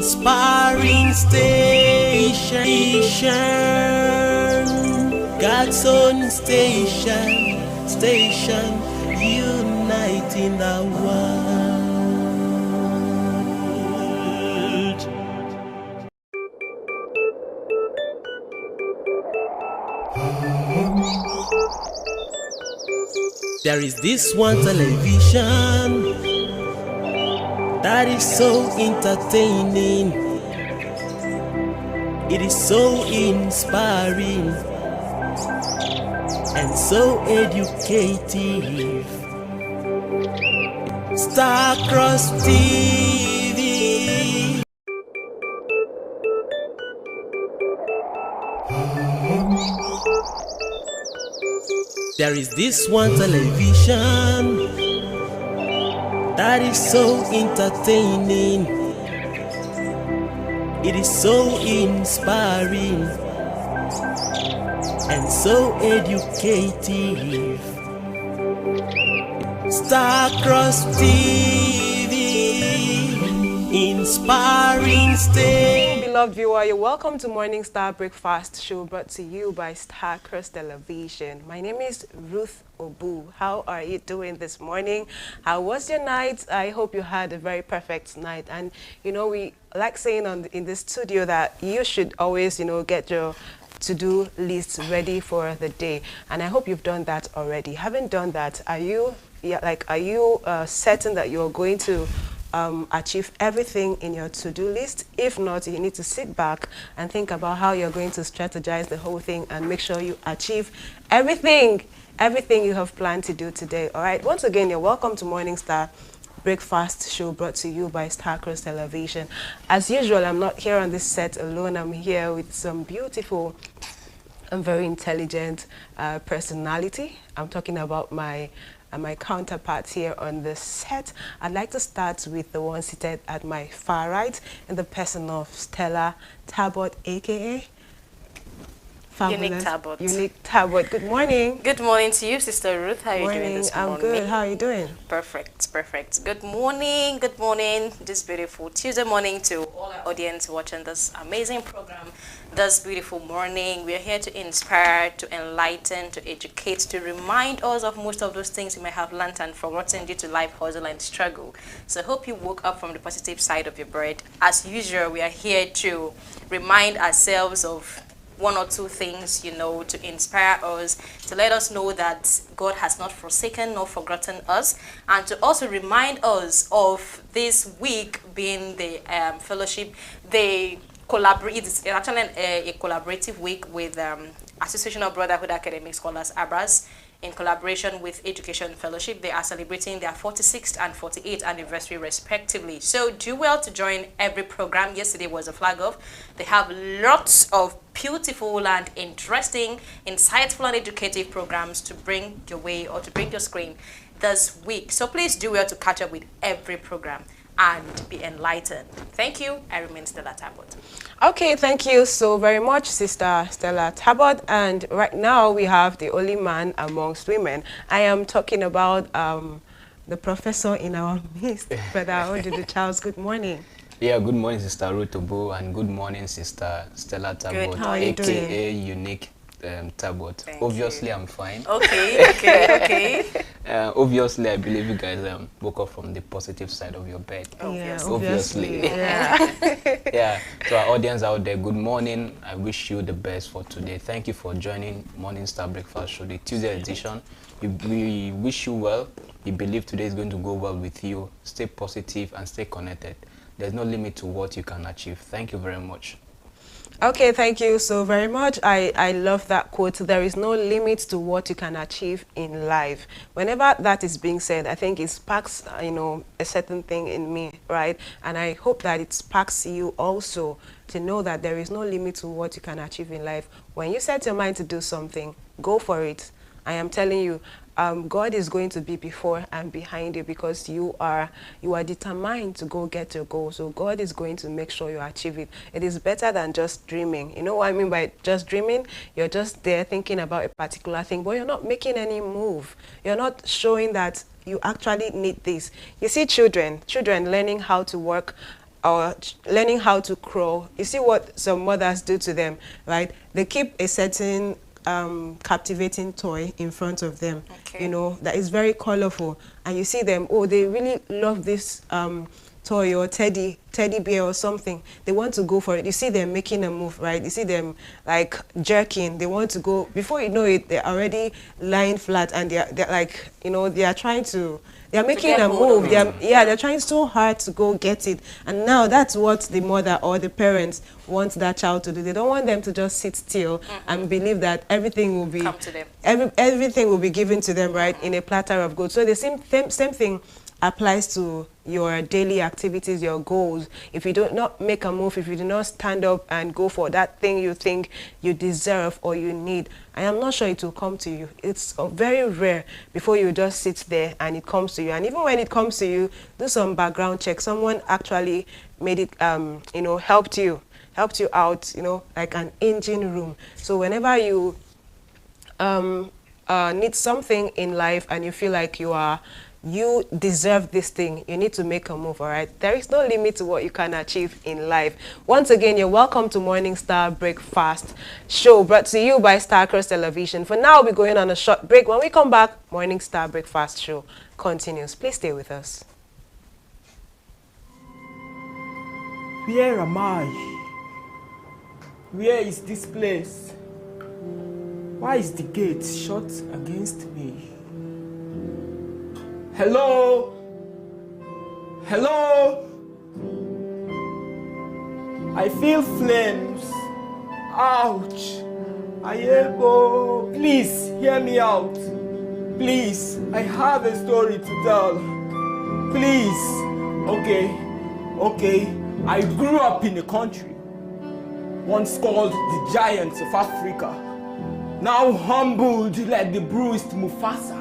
inspiring station, God's own station, uniting the world. There is this one television that is so entertaining. It is so inspiring and so educative. Starcross TV. There is this one television that is so entertaining. It is so inspiring and so educative. Starcross TV, inspiring state. Beloved viewer, you're welcome to Morning Star Breakfast Show, brought to you by Starcross Television. My name is Ruth Obu. How are you doing this morning? How was your night? I hope you had a very perfect night. And you know, we like saying in the studio that you should always, get your to-do list ready for the day. And I hope you've done that already. Haven't done that? Are you certain that you're going to achieve everything in your to-do list? If not, you need to sit back and think about how you're going to strategize the whole thing and make sure you achieve everything you have planned to do today. All right, once again, you're welcome to Morning Star Breakfast Show, brought to you by Starcross Television. As usual, I'm not here on this set alone. I'm here with some beautiful and very intelligent personality. I'm talking about my counterparts here on the set. I'd like to start with the one seated at my far right, in the person of Stella Talbot, aka Fabulous. Unique Talbot. Unique Talbot. Good morning. Good morning to you, Sister Ruth. How are you doing this morning? I'm good. How are you doing? Perfect, perfect. Good morning this beautiful Tuesday morning to all our audience watching this amazing program this beautiful morning. We are here to inspire, to enlighten, to educate, to remind us of most of those things we may have learned and forgotten due to life, hustle, and struggle. So I hope you woke up from the positive side of your bed. As usual, we are here to remind ourselves of one or two things, to inspire us, to let us know that God has not forsaken nor forgotten us, and to also remind us of this week being the fellowship, it's actually a collaborative week with Association of Brotherhood Academic Scholars, ABRAS, in collaboration with Education Fellowship. They are celebrating their 46th and 48th anniversary respectively. So do well to join every program. Yesterday was a flag off. They have lots of beautiful and interesting, insightful and educative programs to bring your way or to bring your screen this week. So please do well to catch up with every program and be enlightened. Thank you. I remain Stella Talbot. Okay, thank you so very much, Sister Stella Talbot. And right now we have the only man amongst women. I am talking about the professor in our midst, Brother Odudu Charles. Good morning. Yeah, good morning, Sister Ruth Obu, and good morning, Sister Stella Talbot, aka Unique Talbot. Obviously, I'm fine. Okay. Obviously, I believe you guys woke up from the positive side of your bed. Yeah, obviously. Yeah. Yeah. To our audience out there, good morning. I wish you the best for today. Thank you for joining Morning Star Breakfast Show, the Tuesday edition. We wish you well. We believe today is going to go well with you. Stay positive and stay connected. There's no limit to what you can achieve. Thank you very much. Okay, thank you so very much. I love that quote. There is no limit to what you can achieve in life. Whenever that is being said, I think it sparks, a certain thing in me, right? And I hope that it sparks you also to know that there is no limit to what you can achieve in life. When you set your mind to do something, go for it. I am telling you, God is going to be before and behind you because you are determined to go get your goal. So God is going to make sure you achieve it. It is better than just dreaming. You know what I mean by just dreaming? You're just there thinking about a particular thing, but you're not making any move. You're not showing that you actually need this. You see children learning how to work or learning how to crawl, you see what some mothers do to them, right? They keep a certain captivating toy in front of them, you know, that is very colorful, and you see them, oh, they really love this toy or teddy bear or something. They want to go for it. You see them making a move, right? You see them like jerking. They want to go. Before you know it, they're already lying flat, and they're like, you know, they are trying to. They're making a move. They're trying so hard to go get it. And now that's what the mother or the parents want that child to do. They don't want them to just sit still and believe that everything will be come to them. Everything will be given to them, right, in a platter of gold. So the same thing applies to your daily activities, your goals. If you do not make a move, if you do not stand up and go for that thing you think you deserve or you need, I am not sure it will come to you. It's very rare before you just sit there and it comes to you. And even when it comes to you, do some background check. Someone actually made it, you know, helped you out, you know, like an engine room. So whenever you need something in life and you feel like you deserve this thing, you need to make a move, all right? There is no limit to what you can achieve in life. Once again, you're welcome to Morning Star Breakfast Show, brought to you by Starcross Television. For now, we'll be going on a short break. When we come back, Morning Star Breakfast Show continues. Please stay with us. Where am I? Where is this place? Why is the gate shut against me? Hello? Hello? I feel flames. Ouch. Ayebo. Please hear me out. Please, I have a story to tell. Please. Okay. I grew up in a country once called the Giants of Africa, now humbled like the bruised Mufasa,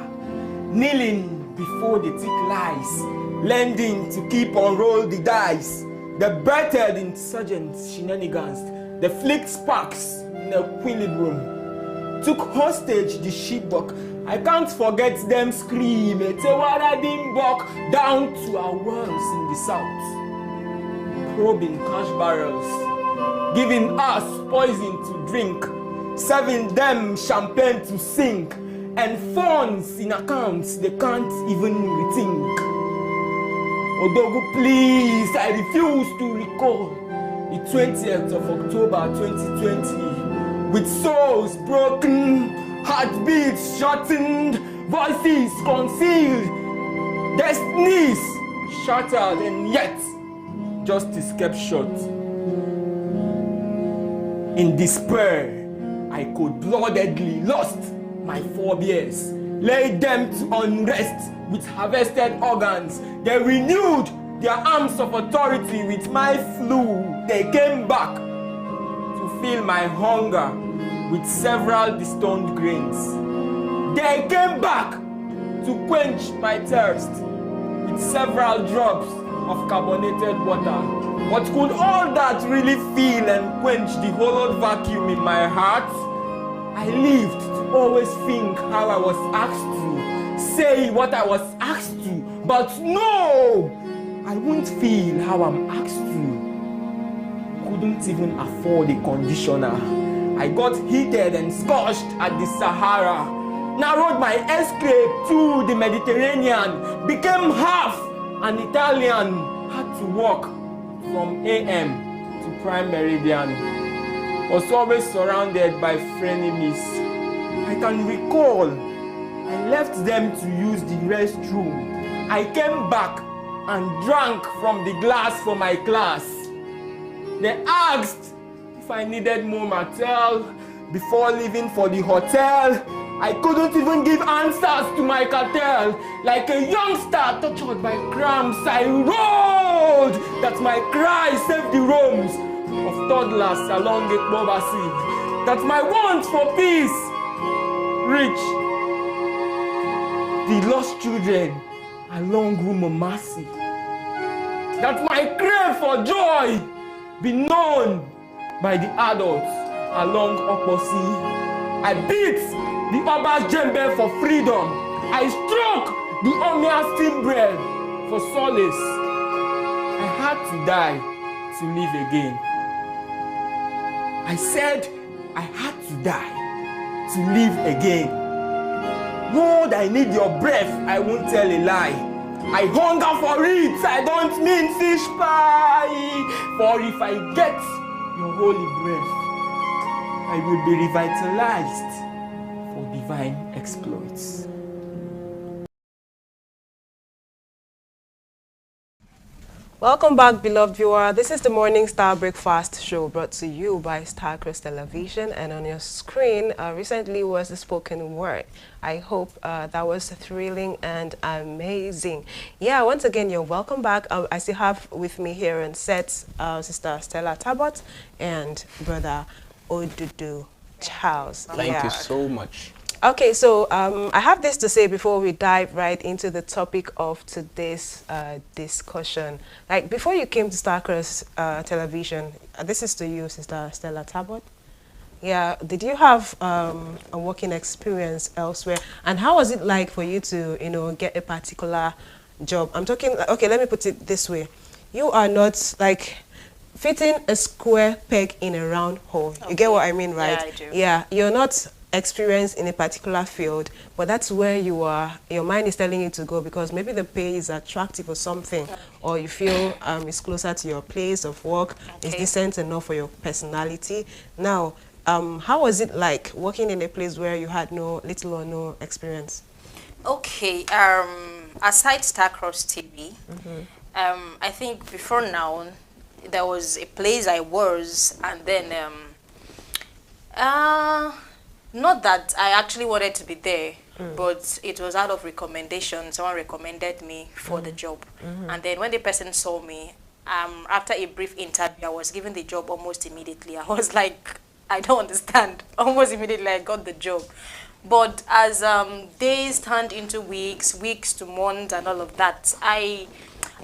kneeling before the thick lies, lending to keep on roll the dice, the battered insurgents shenanigans, the flicked sparks in equilibrium, took hostage the sheepdog. I can't forget them scream, Etewara Dimbok, down to our wells in the south, probing cash barrels, giving us poison to drink, serving them champagne to sing, and funds in accounts they can't even rethink. Odogu, please, I refuse to recall the 20th of October 2020, with souls broken, heartbeats shortened, voices concealed, destinies shattered, and yet justice kept short. In despair, I cold-bloodedly lost my forebears, laid them to unrest with harvested organs. They renewed their arms of authority with my flu. They came back to fill my hunger with several distoned grains. They came back to quench my thirst with several drops of carbonated water. But could all that really fill and quench the hollowed vacuum in my heart? I lived to always think how I was asked to, say what I was asked to, but no! I won't feel how I'm asked to. Couldn't even afford a conditioner. I got heated and scorched at the Sahara. Narrowed my escape to the Mediterranean, became half an Italian, had to walk from AM to Prime Meridian. Was always surrounded by frenemies. I can recall I left them to use the restroom. I came back and drank from the glass for my class. They asked if I needed more Martell before leaving for the hotel. I couldn't even give answers to my cartel. Like a youngster tortured by cramps, I rolled that my cry saved the roams of toddlers along it Bobasi, that my want for peace reach the lost children along Rumomasi, that my crave for joy be known by the adults along Oposi. I beat the Oba's djembe for freedom. I struck the Omia steam bread for solace. I had to die to live again. I said I had to die to live again. Lord, I need your breath, I won't tell a lie. I hunger for it, I don't mean fish pie. For if I get your holy breath, I will be revitalized for divine exploits. Welcome back, beloved viewer. This is the Morning Star Breakfast Show brought to you by Starcross Television. And on your screen recently was the spoken word. I hope that was thrilling and amazing. Yeah, once again, you're welcome back. I still have with me here on set Sister Stella Talbot and Brother Odudu Charles. Thank you so much. Okay, so I have this to say before we dive right into the topic of today's discussion. Like, before you came to Starcross Television, this is to you, Sister Stella Talbot. Yeah, did you have a working experience elsewhere? And how was it like for you to, you know, get a particular job? I'm talking, okay, let me put it this way. You are not like fitting a square peg in a round hole. Okay. You get what I mean, right? Yeah, I do. Yeah, you're not experienced in a particular field, but that's where you are, your mind is telling you to go because maybe the pay is attractive or something, or you feel it's closer to your place of work, it's decent enough for your personality. Now, how was it like working in a place where you had little or no experience? Okay, aside Starcross TV, I think before now, there was a place I was, and then not that I actually wanted to be there, but it was out of recommendation. Someone recommended me for the job. And then when the person saw me, after a brief interview, I was given the job almost immediately. I was like, I don't understand. Almost immediately I got the job. But as days turned into weeks to months and all of that, I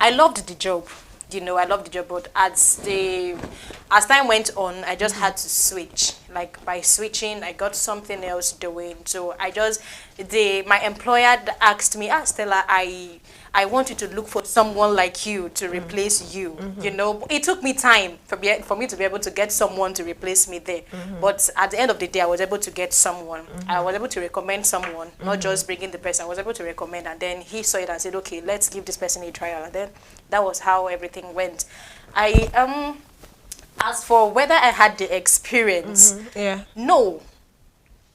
loved the job. You know, I loved the job, but as time went on, I just had to switch. Like, by switching, I got something else doing. So my employer asked me, Stella, I want you to look for someone like you to replace you. You know, it took me time for me to be able to get someone to replace me there. But at the end of the day, I was able to get someone. I was able to recommend someone, not just bringing the person. I was able to recommend, and then he saw it and said, okay, let's give this person a trial. And then that was how everything went. As for whether I had the experience, no,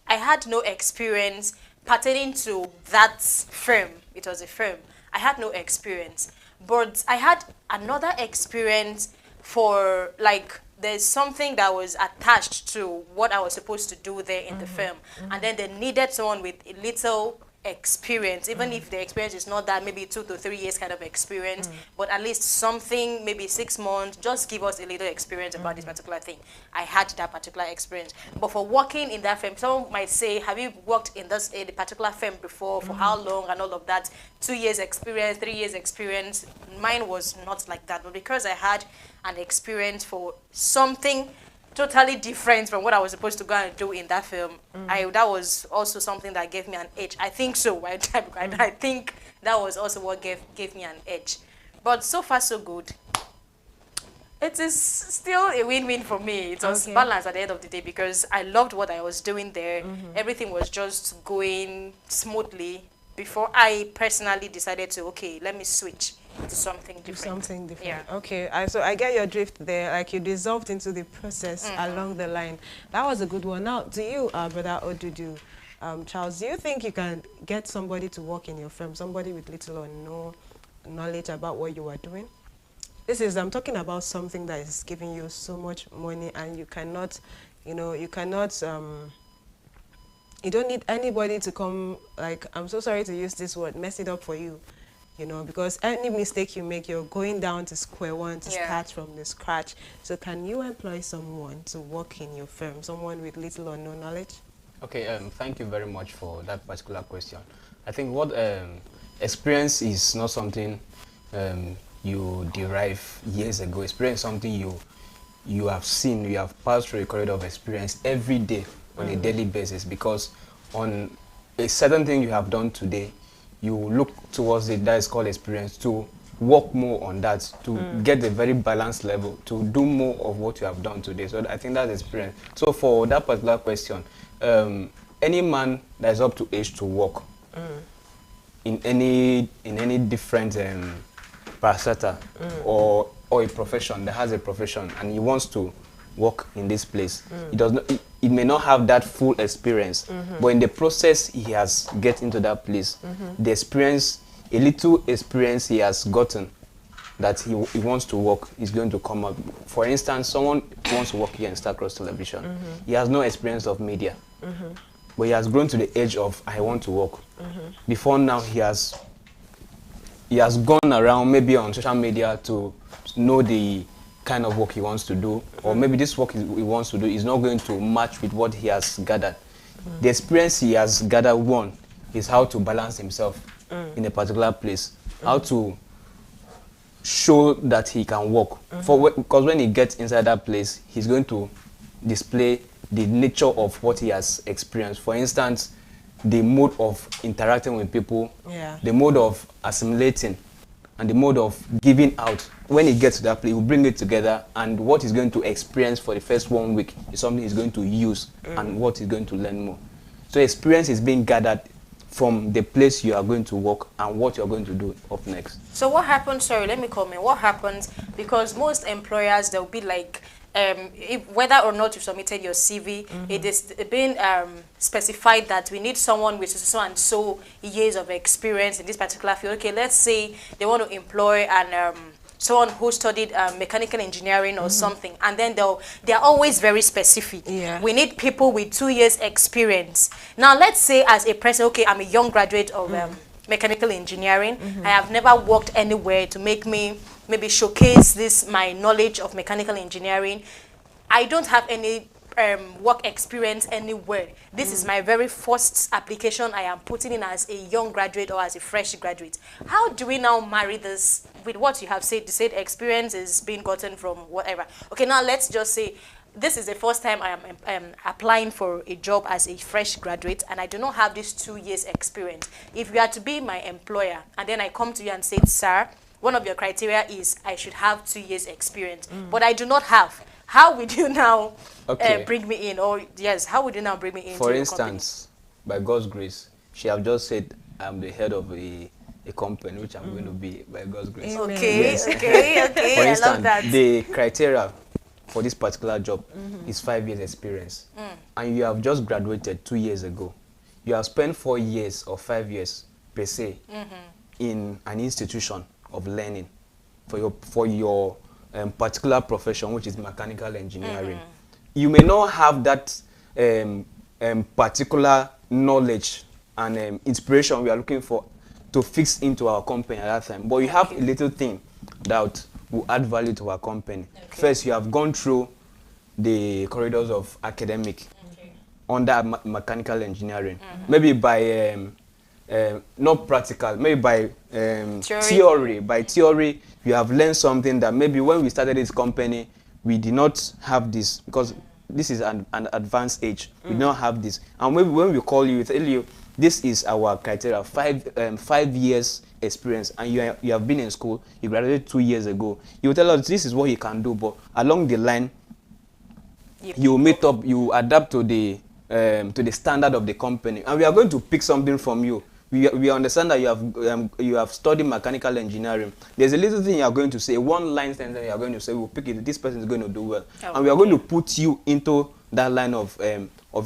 I had no experience pertaining to that firm. It was a firm. I had no experience, but I had another experience for, like, there's something that was attached to what I was supposed to do there in the firm, and then they needed someone with a little experience, even if the experience is not that, maybe 2 to 3 years kind of experience, but at least something, maybe 6 months, just give us a little experience about this particular thing. I had that particular experience. But for working in that firm, someone might say, have you worked in this particular firm before, for how long and all of that? 2 years experience, 3 years experience. Mine was not like that, but because I had an experience for something totally different from what I was supposed to go and do in that film. That was also something that gave me an edge. I think so. I think that was also what gave me an edge. But so far, so good. It is still a win-win for me. It was balanced at the end of the day because I loved what I was doing there. Everything was just going smoothly before I personally decided to, okay, let me switch to something different. Yeah. Okay, so I get your drift there. Like, you dissolved into the process along the line. That was a good one. Now, do you, Brother Odudu, Charles, do you think you can get somebody to work in your firm, somebody with little or no knowledge about what you are doing? I'm talking about something that is giving you so much money, and you cannot, you don't need anybody to come, like, I'm so sorry to use this word, mess it up for you. You know, because any mistake you make, you're going down to square one to start from the scratch. So can you employ someone to work in your firm, someone with little or no knowledge? Okay, thank you very much for that particular question. I think what experience is not something you derive years ago. Experience is something you have seen, you have passed through a corridor of experience every day on a daily basis, because on a certain thing you have done today, you look towards it, that is called experience, to work more on that to get a very balanced level, to do more of what you have done today. So I think that's experience. So for that particular question, any man that is up to age to work in any different parastatal or a profession, that has a profession and he wants to work in this place, he does not. He may not have that full experience, but in the process he has get into that place, the experience, a little experience he has gotten, that he wants to work is going to come up. For instance, someone wants to work here in Starcross Television. He has no experience of media, but he has grown to the age of I want to work. Before now, he has gone around maybe on social media to know the kind of work he wants to do, or maybe this work he wants to do is not going to match with what he has gathered. The experience he has gathered, one, is how to balance himself in a particular place, how to show that he can work. Because when he gets inside that place, he's going to display the nature of what he has experienced. For instance, the mode of interacting with people, the mode of assimilating, and the mode of giving out. When he gets to that place, he will bring it together, and what he's going to experience for the first 1 week is something he's going to use and what he's going to learn more. So experience is being gathered from the place you are going to work and what you're going to do up next. So what happens, sorry, let me comment, what happens, because most employers, they'll be like, whether or not you submitted your CV, it is being specified that we need someone with so and so years of experience in this particular field. Okay, let's say they want to employ an someone who studied mechanical engineering or something, and then they're always very specific. We need people with 2 years experience. Now let's say as a person, okay, I'm a young graduate of mechanical engineering. I have never worked anywhere to make me maybe showcase this my knowledge of mechanical engineering. I don't have any work experience anywhere. This is my very first application I am putting in as a young graduate or as a fresh graduate. How do we now marry this with what you have said? You said experience is being gotten from whatever. Okay, now let's just say this is the first time I am applying for a job as a fresh graduate, and I do not have this 2 years experience. If you are to be my employer, and then I come to you and say, sir, one of your criteria is I should have 2 years experience, but I do not have. How would you now bring me in? Or yes, how would you now bring me in? For instance, by God's grace, she have just said I'm the head of a company, which I'm going to be by God's grace. Okay, Yes. okay. For I instance, love that. the criteria for this particular job is 5 years experience, and you have just graduated 2 years ago. You have spent 4 years or 5 years per se in an institution of learning for your particular profession, which is mechanical engineering. You may not have that particular knowledge and inspiration we are looking for to fix into our company at that time, but you have a little thing that will add value to our company. First, you have gone through the corridors of academic under mechanical engineering, maybe by not practical, maybe by theory. By theory, you have learned something that maybe when we started this company, we did not have this, because this is an advanced age. We do not have this. And maybe when we call you, we tell you, this is our criteria, 5 years experience, and you have been in school, you graduated 2 years ago. You will tell us this is what you can do, but along the line, you meet up, you adapt to the standard of the company, and we are going to pick something from you. We understand that you have studied mechanical engineering. There's a little thing you are going to say, one line sentence you are going to say, we'll pick it, this person is going to do well. And we are going to put you into that line of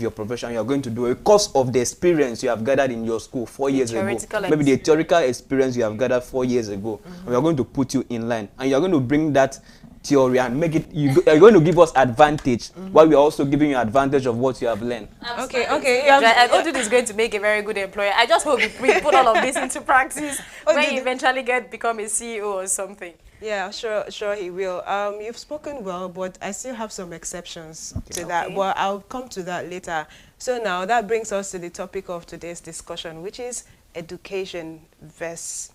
your profession. You are going to do it because of the experience you have gathered in your school 4 years ago. Maybe the theoretical experience you have gathered 4 years ago. And we are going to put you in line. And you are going to bring that theory and make it, you're going to give us advantage while we're also giving you advantage of what you have learned. Okay. Odud is going to make a very good employer. I just hope we put all of this into practice when you eventually become a CEO or something. Yeah, sure he will. You've spoken well, but I still have some exceptions to that. Well, I'll come to that later. So now that brings us to the topic of today's discussion, which is education versus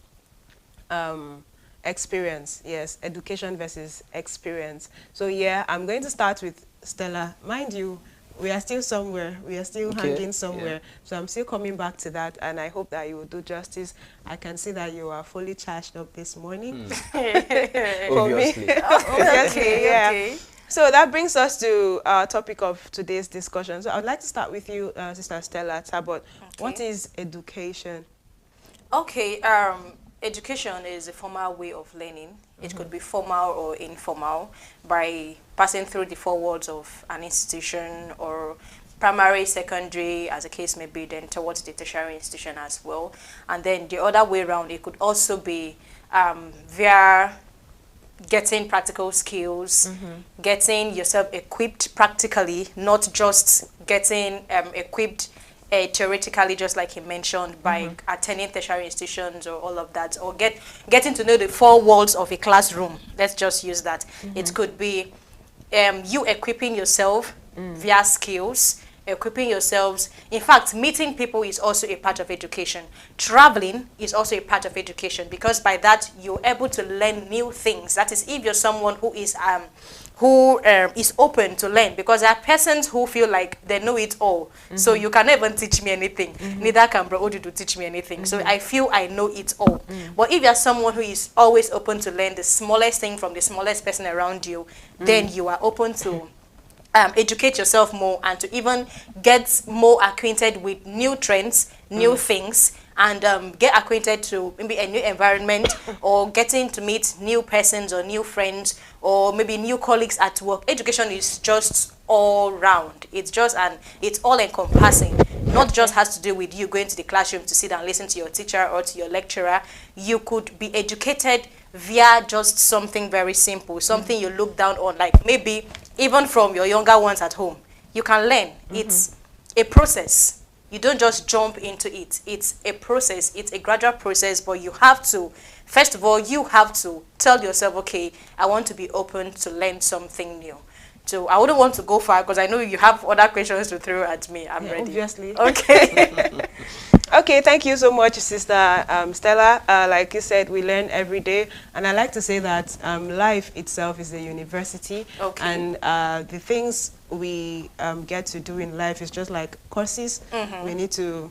experience. Yes, education versus experience. So yeah, I'm going to start with Stella. Mind you, we are still somewhere. We are still Okay, hanging somewhere. So I'm still coming back to that, and I hope that you will do justice. I can see that you are fully charged up this morning. For me. Obviously. Obviously, yeah. Okay. So that brings us to our topic of today's discussion. So I would like to start with you, Sister Stella Tabot. What is education? Okay, education is a formal way of learning. It could be formal or informal by passing through the four walls of an institution or primary, secondary, as the case may be, then towards the tertiary institution as well. And then the other way around, it could also be via getting practical skills, getting yourself equipped practically, not just getting equipped theoretically, just like he mentioned, by attending tertiary institutions or all of that, or getting to know the four walls of a classroom. Let's just use that. It could be you equipping yourself via skills, equipping yourselves. In fact, meeting people is also a part of education. Traveling is also a part of education, because by that you're able to learn new things. That is, if you're someone who is open to learn, because there are persons who feel like they know it all. So you can never teach me anything. Neither can Bro Odudu teach me anything. So I feel I know it all. But if you're someone who is always open to learn the smallest thing from the smallest person around you, then you are open to educate yourself more and to even get more acquainted with new trends, new things, and get acquainted to maybe a new environment or getting to meet new persons or new friends or maybe new colleagues at work. Education is just all round. It's just it's all encompassing. Not just has to do with you going to the classroom to sit and listen to your teacher or to your lecturer. You could be educated via just something very simple, something you look down on, like maybe even from your younger ones at home. You can learn. It's a process. You don't just jump into it. It's a process. It's a gradual process, but you have to, first of all, you have to tell yourself, okay, I want to be open to learn something new. So I wouldn't want to go far because I know you have other questions to throw at me. I'm ready. Obviously. Okay. Okay, thank you so much, Sister Stella. Like you said, we learn every day. And I like to say that life itself is a university. Okay. And the things we get to do in life is just like courses. We need to,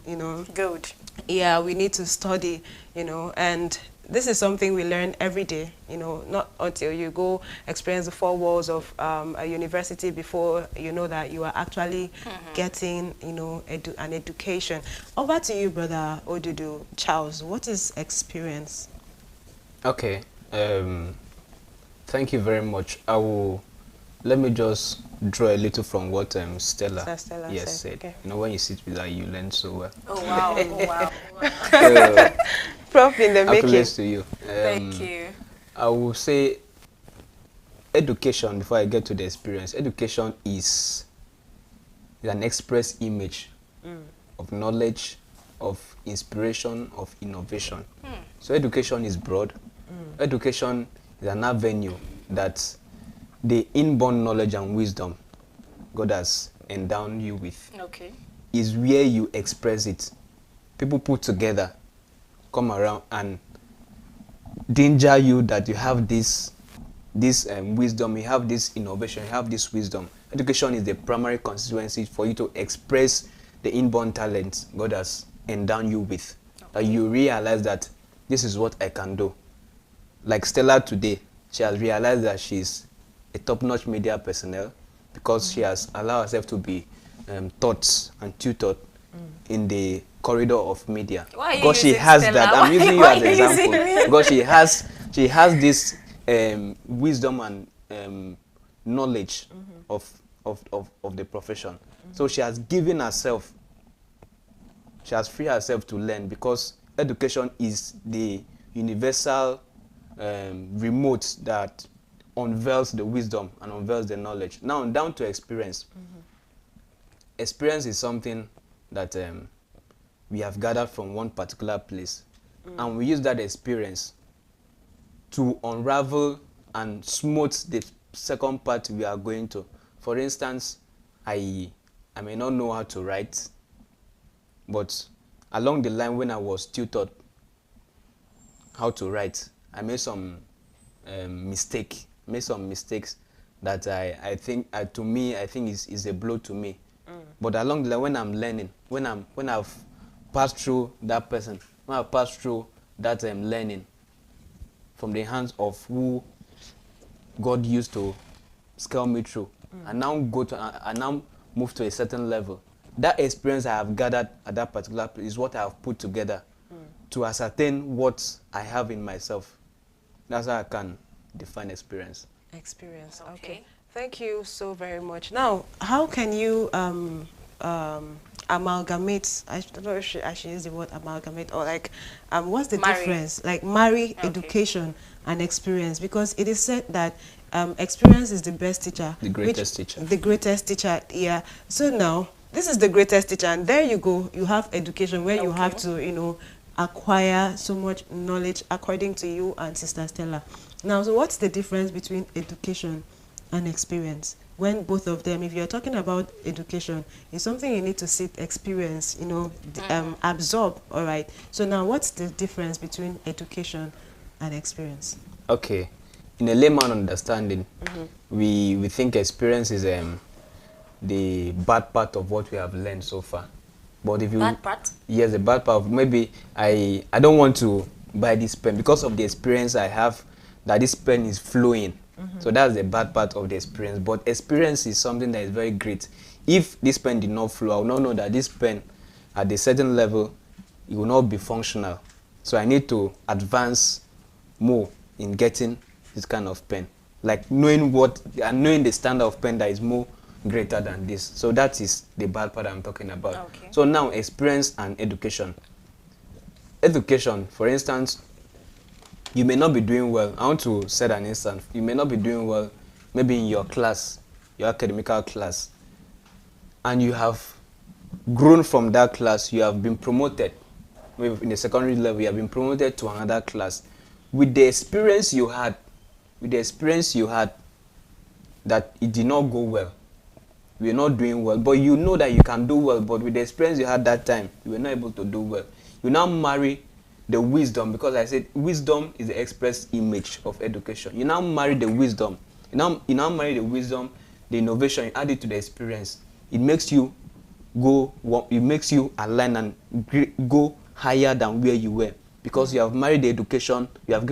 Good. yeah, we need to study, and this is something we learn every day, not until you go experience the four walls of a university before you know that you are actually getting, an education. Over to you, Brother Odudu. Charles, what is experience? Okay. Thank you very much. Let me just draw a little from what Stella said. Okay. When you sit with her, you learn so well. Oh, wow. Oh, wow. So, Prof in the making. accolades to you. Thank you. I will say education, before I get to the experience, education is an express image of knowledge, of inspiration, of innovation. So education is broad. Education is an avenue that the inborn knowledge and wisdom God has endowed you with is where you express it. People put together, come around and danger you that you have this wisdom, you have this innovation, you have this wisdom. Education is the primary constituency for you to express the inborn talent God has endowed you with. That you realize that this is what I can do. Like Stella today, she has realized that she's a top-notch media personnel because she has allowed herself to be taught and tutored in the corridor of media. Why are you because she using has Stella? that. I'm using you Why as are an you using example me? because she has this wisdom and knowledge of the profession. So she has given herself. She has freed herself to learn because education is the universal remote that unveils the wisdom and unveils the knowledge. Now down to experience. Experience is something that we have gathered from one particular place, and we use that experience to unravel and smooth the second part we are going to. For instance, I may not know how to write, but along the line when I was tutored how to write, I made some mistakes that I think to me I think is a blow to me But along the line, when I'm learning, when I've passed through that person, when I've passed through that learning from the hands of who God used to scale me through, and now I now move to a certain level. That experience I have gathered at that particular place is what I have put together to ascertain what I have in myself. That's how I can define experience. Experience. Okay. Okay. Thank you so very much. Now, how can you amalgamate? I don't know if I should use the word amalgamate, or like, what's the Marry. difference? Like marry Okay. education and experience, because it is said that experience is the best teacher. The greatest teacher. The greatest teacher. Yeah. So now this is the greatest teacher, and there you go. You have education where you Okay. have to, you know, acquire so much knowledge according to you and Sister Stella. Now, so what's the difference between education and experience? When both of them, if you're talking about education, it's something you need to sit, experience, you know, absorb, all right? So now, what's the difference between education and experience? Okay. In a layman understanding, we think experience is the bad part of what we have learned so far. But if you Bad part? Yes, the bad part. Maybe I don't want to buy this pen because of the experience I have that this pen is flowing. So that's the bad part of the experience. But experience is something that is very great. If this pen did not flow, I will not know that this pen at a certain level, it will not be functional. So I need to advance more in getting this kind of pen. Like knowing the standard of pen that is more greater than this. So that is the bad part I'm talking about. Okay. So now experience and education. Education, for instance, you may not be doing well. I want to set an instance. You may not be doing well maybe in your class, your academical class, and you have grown from that class. You have been promoted. Maybe in the secondary level, you have been promoted to another class. With the experience you had, that it did not go well. You were not doing well, but you know that you can do well, but with the experience you had that time, you were not able to do well. You now marry the wisdom, because I said wisdom is the express image of education. You now marry the wisdom. You now marry the wisdom, the innovation, you add it to the experience. It makes you align and go higher than where you were. Because you have married the education, you have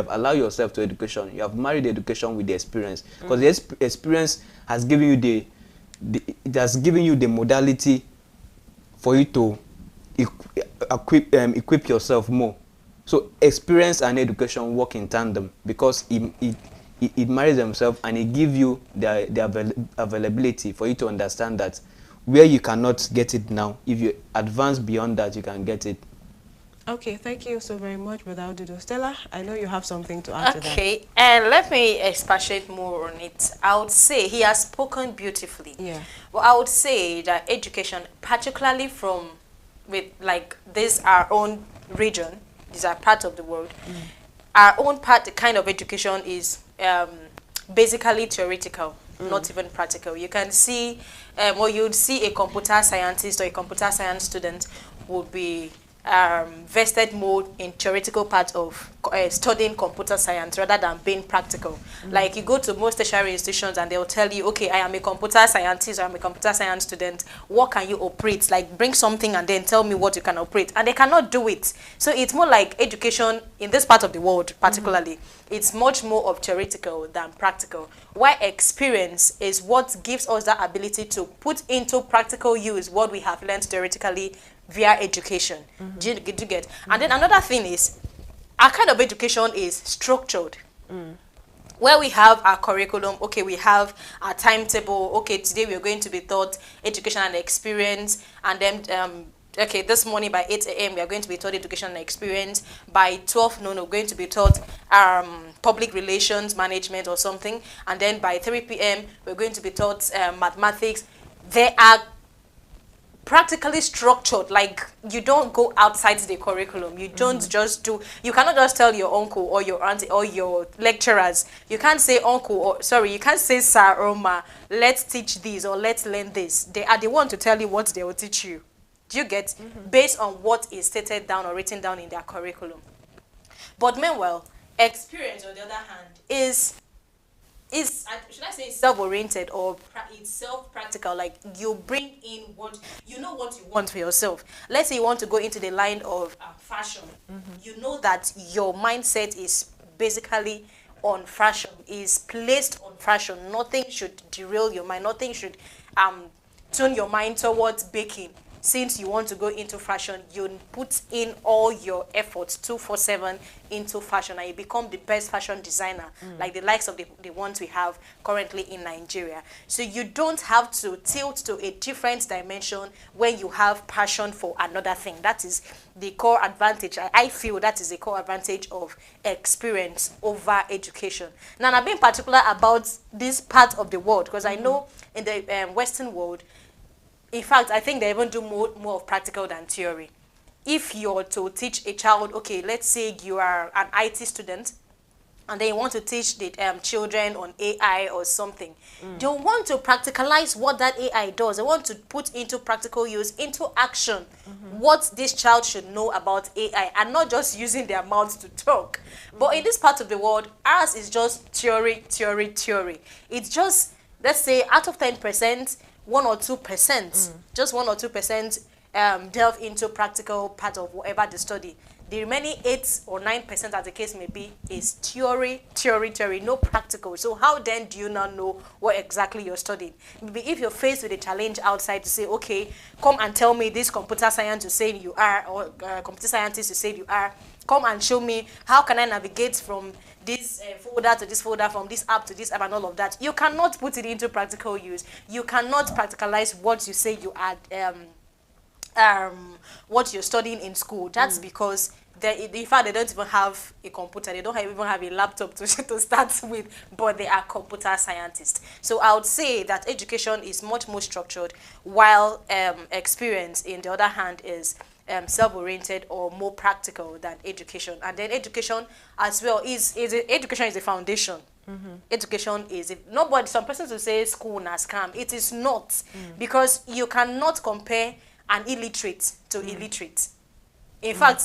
allowed yourself to education. You have married the education with the experience. Because the experience has given you the modality for you to equip yourself more. So experience and education work in tandem, because it marries themselves, and it gives you the availability for you to understand that where you cannot get it now, if you advance beyond that, you can get it. Okay, thank you so very much, Brother Odudo. Stella, I know you have something to add to that. Okay, and let me expatiate more on it. I would say he has spoken beautifully. Yeah. Well, I would say that education, particularly with like this our own region, these are part of the world. Our own part, the kind of education is basically theoretical, not even practical. You can see, you'd see a computer scientist or a computer science student would be vested more in theoretical part of studying computer science rather than being practical. Like you go to most tertiary institutions and they'll tell you, okay, I am a computer scientist or I'm a computer science student. What can you operate? Like bring something and then tell me what you can operate. And they cannot do it. So it's more like education in this part of the world particularly. It's much more of theoretical than practical. While experience is what gives us that ability to put into practical use what we have learned theoretically via education. Do you get? And then another thing is, our kind of education is structured. Where we have our curriculum, okay, we have our timetable, okay, today we are going to be taught education and experience, and then, okay, this morning by 8 a.m. we are going to be taught education and experience. By 12 noon, we're going to be taught public relations management or something, and then by 3 p.m. we're going to be taught mathematics. They are practically structured. Like you don't go outside the curriculum. You don't just do, you cannot just tell your uncle or your auntie or your lecturers, you can't say uncle, or sorry, you can't say sir or ma, let's teach this or let's learn this. They are the one to tell you what they will teach you. Do you get? Based on what is stated down or written down in their curriculum. But meanwhile, experience on the other hand is is, should I say, self-oriented or it's self-practical. Like you bring in what you know, what you want for yourself. Let's say you want to go into the line of fashion. You know that your mindset is basically on fashion, is placed on fashion. Nothing should derail your mind. Nothing should turn your mind towards baking. Since you want to go into fashion, you put in all your efforts 24/7 into fashion, and you become the best fashion designer, like the likes of the ones we have currently in Nigeria. So you don't have to tilt to a different dimension when you have passion for another thing. That is the core advantage. I feel that is the core advantage of experience over education. Now, I'm being particular about this part of the world because I know in the Western world, in fact, I think they even do more of practical than theory. If you're to teach a child, okay, let's say you are an IT student, and then you want to teach the children on AI or something, they want to practicalize what that AI does. They want to put into practical use, into action, what this child should know about AI, and not just using their mouths to talk. But in this part of the world, ours is just theory, theory, theory. It's just, let's say, out of 10%, 1 or 2%, just 1 or 2% delve into practical part of whatever they study. The remaining 8 or 9%, as the case may be, is theory, theory, theory, no practical. So how then do you now know what exactly you're studying? Maybe if you're faced with a challenge outside to say, okay, come and tell me this computer science you say you are, or computer scientist you say you are, come and show me how can I navigate from this folder to this folder, from this app to this app, and all of that. You cannot put it into practical use. You cannot practicalize what you say you are, what you're studying in school. That's because in fact they don't even have a computer. They don't even have a laptop to start with, but they are computer scientists. So I would say that education is much more structured, while experience, in the other hand, is self-oriented or more practical than education. And then education as well education is the foundation. Education is, some persons will say school na scam. It is not, because you cannot compare an illiterate to illiterate. In fact,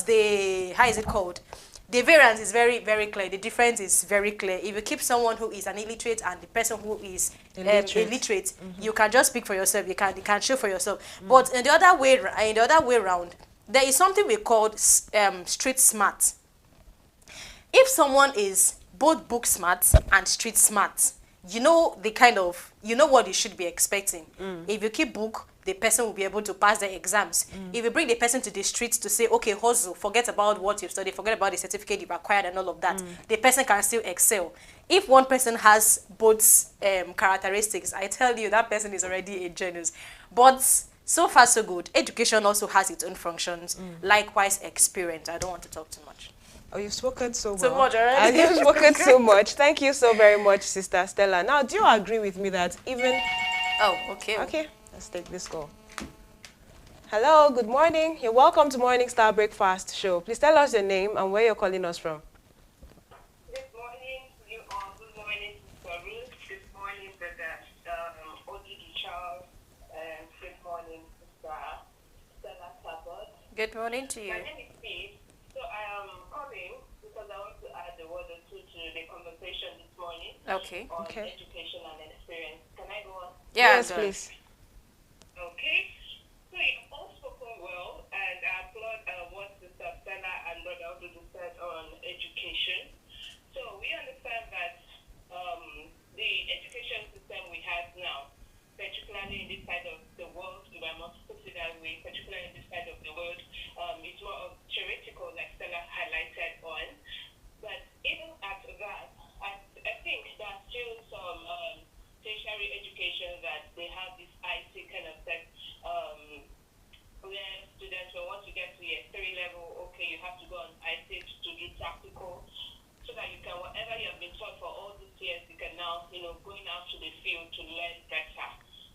how is it called? The variance is very, very clear. The difference is very clear. If you keep someone who is an illiterate and the person who is illiterate, you can just speak for yourself. You can show for yourself. But in the other way around, there is something we call street smart. If someone is both book smart and street smart, you know what you should be expecting. If you keep book, the person will be able to pass the exams. If you bring the person to the streets to say, okay, hustle, forget about what you've studied, forget about the certificate you've acquired and all of that, the person can still excel. If one person has both characteristics, I tell you, that person is already a genius. But so far, so good. Education also has its own functions. Likewise, experience. I don't want to talk too much. Oh, you've spoken so So well. much already. You've spoken so much. Thank you so very much, Sister Stella. Now, do you agree with me that even... Oh, okay. Okay, let's take this call. Hello, good morning. You're welcome to Morning Star Breakfast Show. Please tell us your name and where you're calling us from. Good morning, you all. Good morning, Sister Ruth. Good morning, Brother Odidi Charles. And good morning, Sister Stella Sabot. Good morning to you. My name is Steve. So I am calling because I want to add a word or two to the conversation this morning Okay. on Okay. education and experience. Can I go on? Yes, go. please. Okay. So you've all spoken well, and I applaud what Sister Stella and Brother Odudu said on education. So we understand that the education system we have now, particularly in this side of the world, if I must put it that way, particularly in this side of the world, is more of theoretical, like Stella highlighted on. But even after that, I think there's still some tertiary education that they have this IT kind of tech, where students will want to get to year 3 level, okay, you have to go on IT to do practical, so that you can, whatever you have been taught for all these years, you can now, going out to the field to learn better.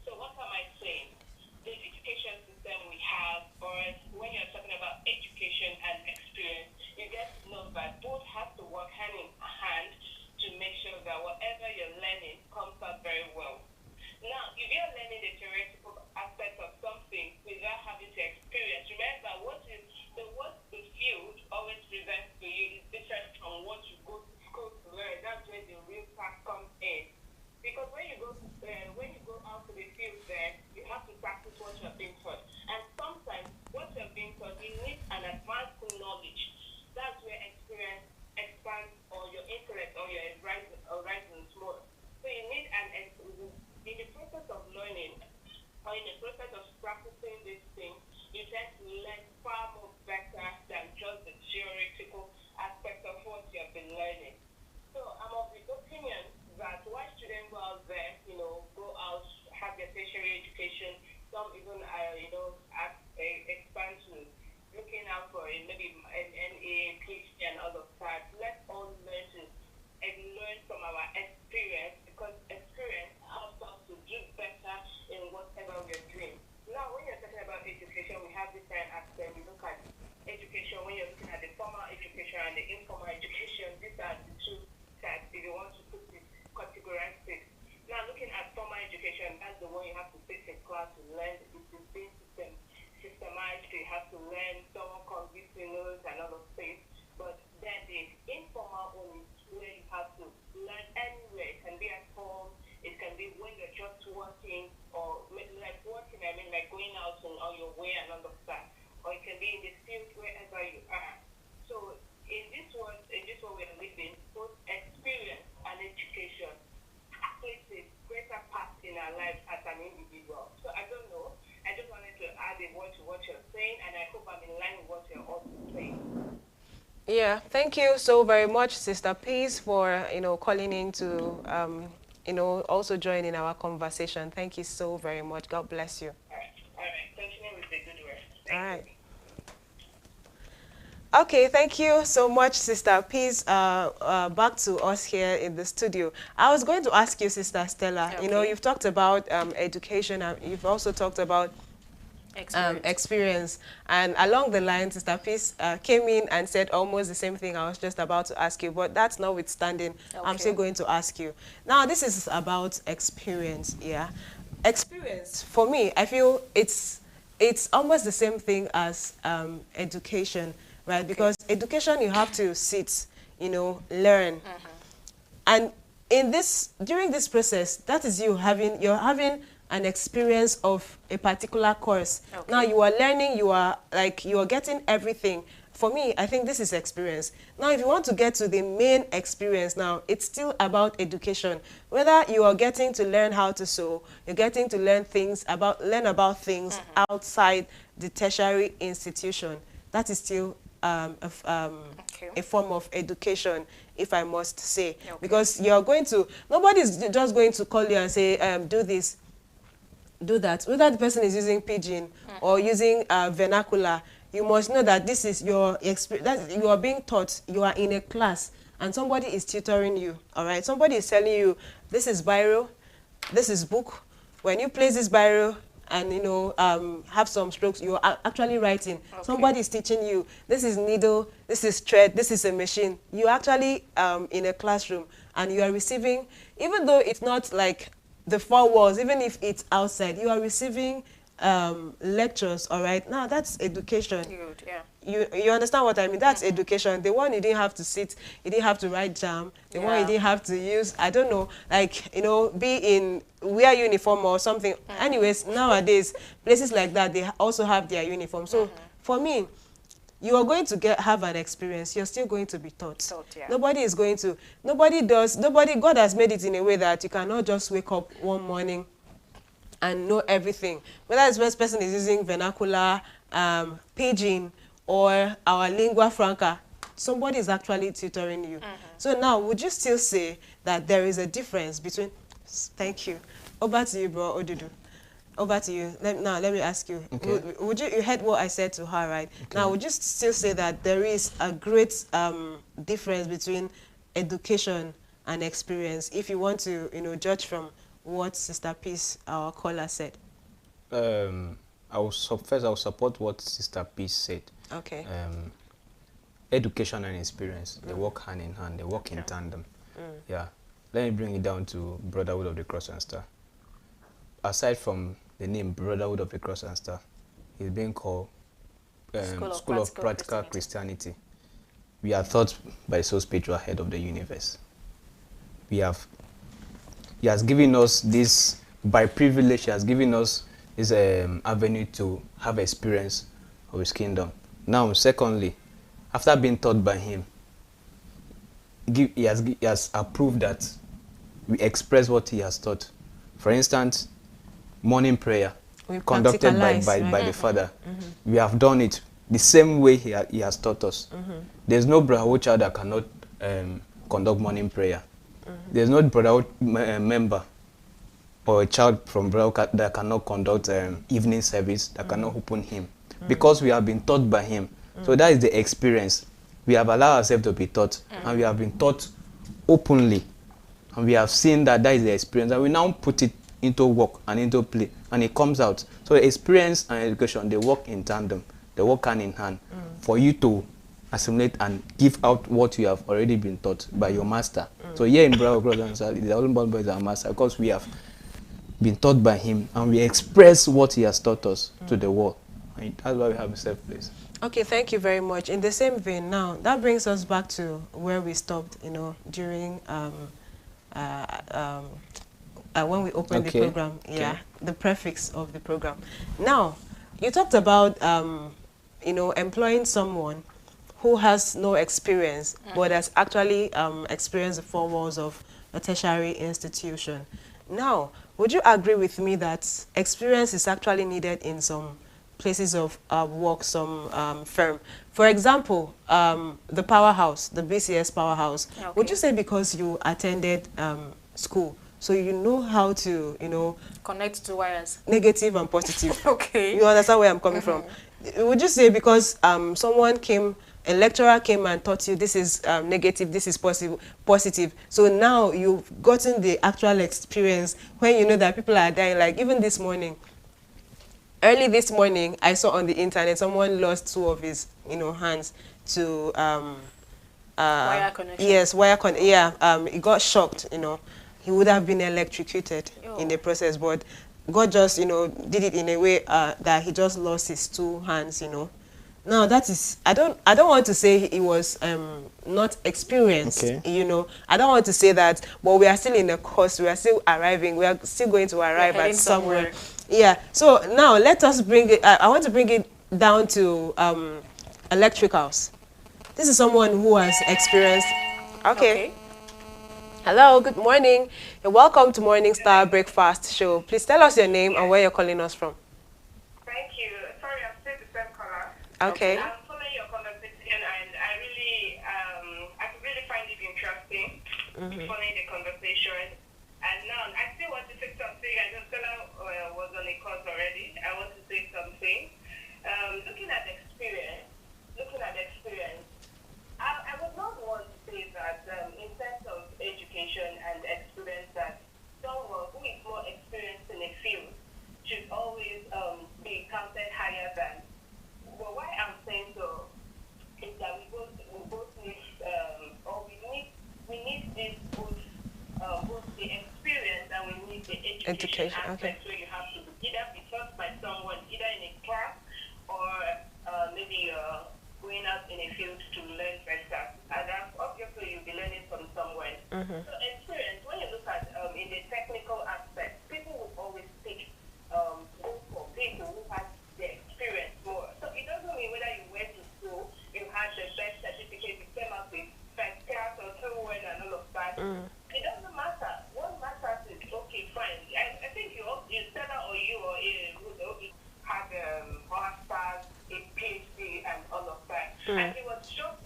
So what am I saying? The education system we have, or when you're talking about education and experience, you get to know that both have to work hand in hand to make sure that whatever you're learning comes out very well. Now, if you're learning the theoretical aspect of something without having to experience, remember what the field always presents to you is different from what you go to school to learn. That's where the real fact comes in. working, or like working, I mean like going out and on your way and all of that. Or it can be in the field wherever you are. So in this world we are living, both experience and education plays a greater part in our lives as an individual. So I don't know. I just wanted to add a word to what you're saying, and I hope I'm in line with what you're also saying. Yeah, thank you so very much, Sister Peace, for calling in to also join in our conversation. Thank you so very much. God bless you. All right. Continue with the good work. All right. Okay, thank you so much, Sister Peace. Back to us here in the studio. I was going to ask you, Sister Stella, Okay. you've talked about education, and you've also talked about experience. And along the line, Sister Peace came in and said almost the same thing I was just about to ask you, but that's notwithstanding, I'm still going to ask you. Now, this is about experience, yeah. Experience, for me, I feel it's almost the same thing as education, right? Because education, you have to sit, learn. And during this process, that is you're having an experience of a particular course. Now you are learning, you are getting everything. For me, I think this is experience. Now, if you want to get to the main experience now, it's still about education. Whether you are getting to learn how to sew, you're getting to learn about things outside the tertiary institution. That is still a form of education, if I must say. Because nobody's just going to call you and say, do this, do that. Whether the person is using pidgin or using vernacular, you must know that this is your experience. You are being taught. You are in a class, and somebody is tutoring you. All right, somebody is telling you, this is biro, this is book. When you place this biro and have some strokes, you are actually writing. Somebody is teaching you, this is needle, this is thread, this is a machine. You are actually in a classroom, and you are receiving, even though it's not like the four walls, even if it's outside, you are receiving lectures. All right, now that's education. Good, yeah. You understand what I mean? That's education. The one you didn't have to sit, you didn't have to write jam, the one you didn't have to use, I don't know, wear uniform or something. Anyways, nowadays places like that, they also have their uniform. So for me, you are going to have an experience. You're still going to be taught. God has made it in a way that you cannot just wake up one morning and know everything. Whether this person is using vernacular, pidgin, or our lingua franca, somebody is actually tutoring you. So now, would you still say that there is a difference between... Thank you. Over to you, bro Odudu. Over to you. Let me ask you. Okay. You heard what I said to her, right? Okay. Now, would you still say that there is a great difference between education and experience, if you want to, judge from what Sister Peace, our caller, said? I will support what Sister Peace said. Okay. Education and experience, they work hand in hand, they work in tandem. Yeah. Let me bring it down to Brotherhood of the Cross and Star. Aside from the name Brotherhood of the Cross and Star, it's being called School of Practical Christianity. We are taught by the so spiritual head of the universe. He has given us this, by privilege, he has given us this avenue to have experience of his kingdom. Now, secondly, after being taught by him, he has approved that we express what he has taught. For instance, morning prayer conducted by the Father. We have done it the same way he has taught us. There's no brotherhood child that cannot conduct morning prayer. There's no brotherhood member or a child from brotherhood that cannot conduct evening service, that cannot open hymn, because we have been taught by him. So that is the experience. We have allowed ourselves to be taught, and we have been taught openly, and we have seen that is the experience, and we now put it into work and into play, and it comes out. So experience and education, they work in tandem, they work hand in hand for you to assimilate and give out what you have already been taught by your master. So here in Brotherhood of the Golden Boy is our master, because we have been taught by him, and we express what he has taught us to the world. And that's why we have a safe place. Okay, thank you very much. In the same vein now, that brings us back to where we stopped, during when we opened the Okay. program. Yeah, the prefix of the program. Now, you talked about you know, employing someone who has no experience but has actually experienced the four walls of a tertiary institution. Now, would you agree with me that experience is actually needed in some places of work, some firm? For example, the powerhouse, the BCS powerhouse. Would you say because you attended school, so you know how to, you know, Connect to wires. negative and positive? Okay. You understand where I'm coming from? Would you say because someone came, a lecturer came and taught you this is negative, this is positive, so now you've gotten the actual experience when you know that people are dying? Like even this morning, early this morning, I saw on the internet someone lost two of his, you know, hands to Wire connection. yes, yeah, he got shocked, you know. He would have been electrocuted in the process, but God just, you know, did it in a way that he just lost his two hands, you know. Now that is, I don't want to say he was not experienced, Okay. you know. I don't want to say that, but we are still in the course, we are still arriving, we are still going to arrive heading at somewhere. somewhere. Yeah, so now let us bring it, I want to bring it down to electricals. This is someone who has experienced, okay. Hello, good morning. You're welcome to Morning Star Breakfast Show. Please tell us your name and where you're calling us from. Thank you. Sorry, I'm still the same caller. Okay. I'm following your conversation, and I really find it interesting. Following the conversation, and now I still want to say something. I know Stella was on a course already. I want to say something. Looking at experience, I would not want to say that in terms of education and experience that someone who is more experienced in a field should always be counted higher than. Well, why I'm saying so is that we both need, or we need this both the experience and we need the education aspect. okay. So you have to either be taught by someone, either in a class or maybe going out in a field to learn better. And that's obviously you'll be learning from someone. So experience, when you look at in the technical aspect, people will always pick go for people who have the experience more. So it doesn't mean whether you went to school, you had the best certificate, you came out with first class or 2-1 and all of that. It doesn't matter. What matters is, okay, fine. I think you Stella or you or who had masters, a PhD and all of that. And he was just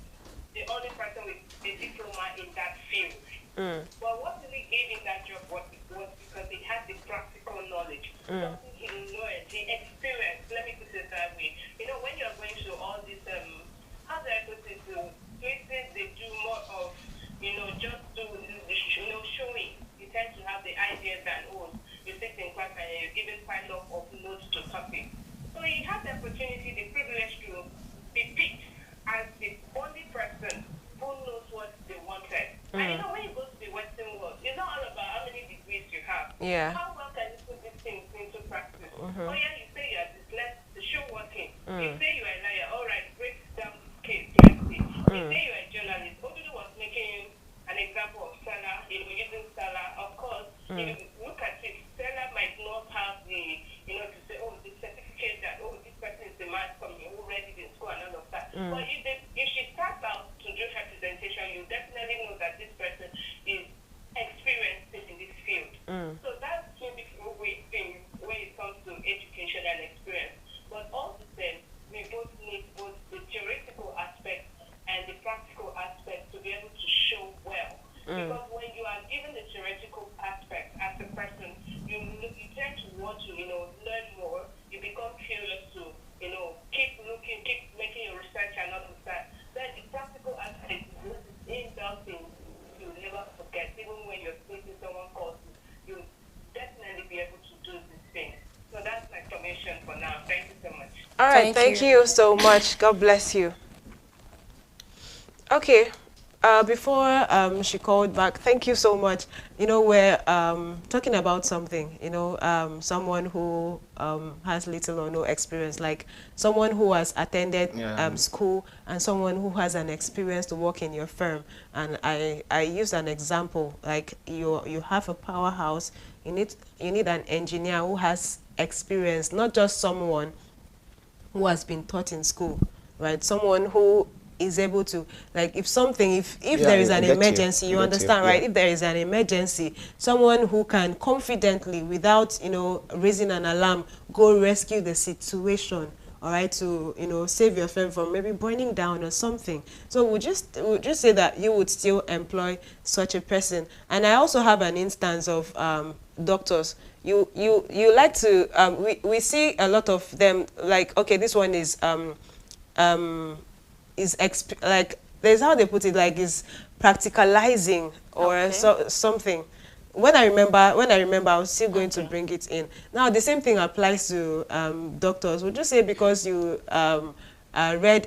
the only person with a diploma in that field. But what really gave him that job was because he had the practical knowledge. Something he learned, the experience. Let me put it that way. You know, when you're going to all these, how do I put it, places they do more of, you know, just to, you know, showing. You tend to have the idea that, oh, you sit in class and you're given pile of notes to copy. So he had the opportunity, the privilege to be picked as the only person who knows what they wanted. And you know, when you go to the Western world, it's not all about how many degrees you have. Yeah. How well can you put these things into practice? Oh yeah, you say you're dyslexic, the show working. You say you're a liar. All right, break down this case. Let's see. You say you're a journalist. Odudu was making an example of Stella, you know, using Stella. Of course, if you look at it, Stella might not have the, you know, to say, oh, the certificate that, oh, this person is the man from who read it in school and all of that. But if she starts out to do her presentation, you definitely know that this person is experienced in this field. So that's two different things when it comes to education and experience. But all the same, we both need both the theoretical aspect and the practical aspect to be able to show well. Because when you are given the theoretical aspect as a person, you tend to want to, you know, learn more. You become curious to, you know, keep looking, keep making your research and all of that. Then the practical aspect is inbuilt in, you'll never forget. Even when you're taking someone courses, you'll definitely be able to do these things. So that's my summation for now. Thank you so much. All right, Thank thank you so much. God bless you. Okay, Before she called back, thank you so much. You know, we're talking about something, you know, someone who has little or no experience, like someone who has attended school and someone who has an experience to work in your firm. And I use an example, like you have a powerhouse, you need an engineer who has experience, not just someone who has been taught in school, right? Someone who is able to, like, if there is an emergency, you understand, right? If there is an emergency, someone who can confidently, without, you know, raising an alarm, go rescue the situation, all right, to, you know, save your firm from maybe burning down or something. So would just say that you would still employ such a person. And I also have an instance of doctors. You like to we see a lot of them, like, okay, this one is like, there's how they put it, like, is practicalizing or something. When I remember, I was still going to bring it in. Now, the same thing applies to doctors. Would you say because you read...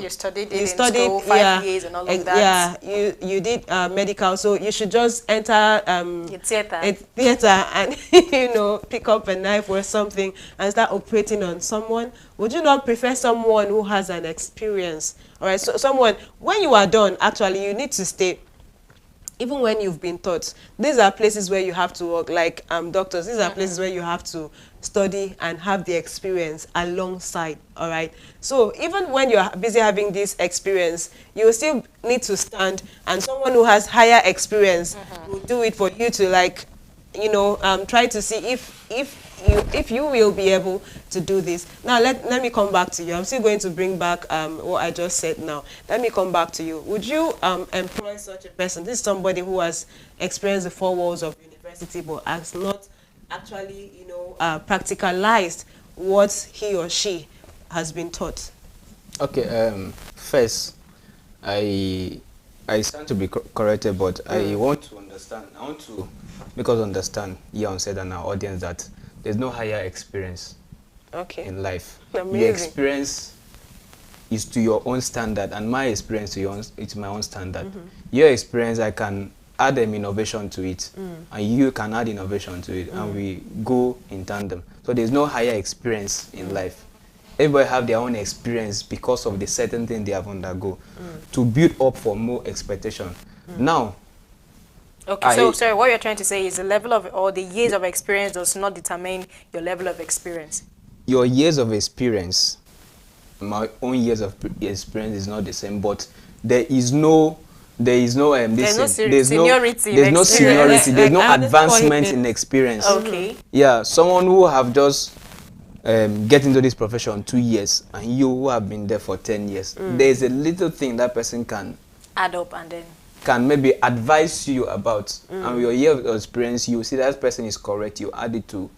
you studied in school, 5 years and all of that. Yeah, you did medical, so you should just enter a theater and, you know, pick up a knife or something and start operating on someone? Would you not prefer someone who has an experience? All right, so someone, when you are done, actually, you need to stay. Even when you've been taught, these are places where you have to work, like doctors, these are places where you have to study and have the experience alongside, all right? So even when you're busy having this experience, you still need to stand, and someone who has higher experience will do it for you to, like, you know, try to see if you will be able to do this. Now, let me come back to you. I'm still going to bring back what I just said now. Let me come back to you. Would you employ such a person? This is somebody who has experienced the four walls of university but has not actually, you know, practicalized what he or she has been taught. Okay, first, I stand to be corrected, but I want to understand. I want to make us understand here on set and our audience that there's no higher experience in life. Amazing. Your experience is to your own standard, and my experience to yours, it's my own standard. Your experience, I can add an innovation to it, and you can add innovation to it, and we go in tandem. So there's no higher experience in life. Everybody have their own experience because of the certain thing they have undergo to build up for more expectation. Now, okay, so sorry, what you're trying to say is the level of, or the years of experience does not determine your level of experience. Your years of experience, my own years of experience is not the same, but there is no there's no seniority, there's no advancement in experience. Okay. Yeah, someone who have just get into this profession 2 years and you who have been there for 10 years, there's a little thing that person can add up and then can maybe advise you about, and with your year of experience, you see that person is correct, you add it to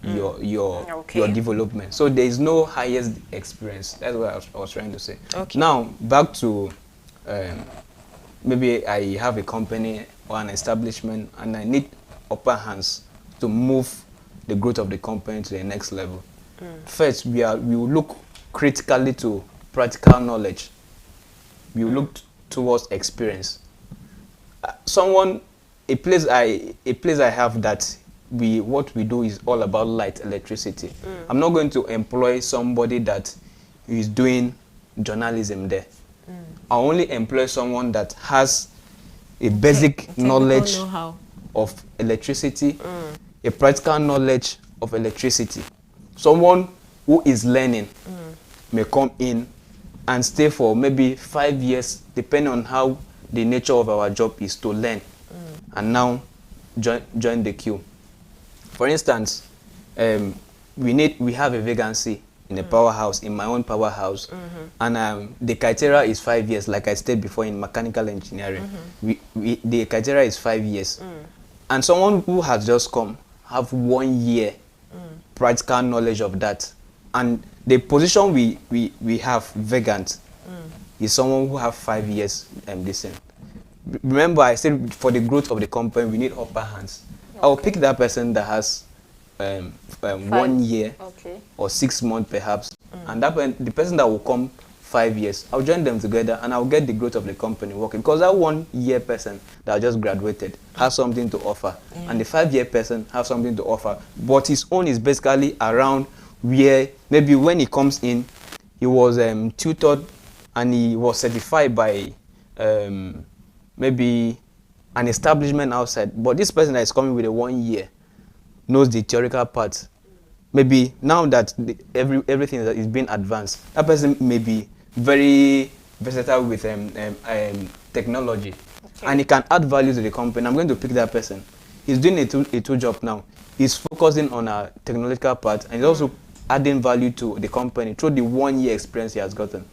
your development. So there is no highest experience. That's what I was trying to say. Okay. Now back to maybe I have a company or an establishment and I need upper hands to move the growth of the company to the next level. First, we will look critically to practical knowledge. We will look towards experience. A place I have that what we do is all about light, electricity. I'm not going to employ somebody that is doing journalism there. I only employ someone that has a basic knowledge of electricity, a practical knowledge of electricity. Someone who is learning may come in and stay for maybe 5 years, depending on how the nature of our job is to learn, and now join the queue. For instance, we have a vacancy in a powerhouse, in my own powerhouse, and the criteria is 5 years, like I said before in mechanical engineering. The criteria is 5 years, and someone who has just come have 1 year practical knowledge of that, and the position we have vacant is someone who have 5 years listen. Remember, I said for the growth of the company, we need upper hands. Okay. I will pick that person that has 1 year or 6 months perhaps, and the person that will come 5 years, I'll join them together and I'll get the growth of the company working, because that 1 year person that just graduated has something to offer, and the 5-year person has something to offer, but his own is basically around where maybe when he comes in, he was tutored and he was certified by maybe an establishment outside, but this person that is coming with a 1 year knows the theoretical part. Maybe now that everything is being advanced, that person may be very versatile with technology, and he can add value to the company. I'm going to pick that person. He's doing a two job now. He's focusing on a technological part, and he's also adding value to the company through the 1 year experience he has gotten.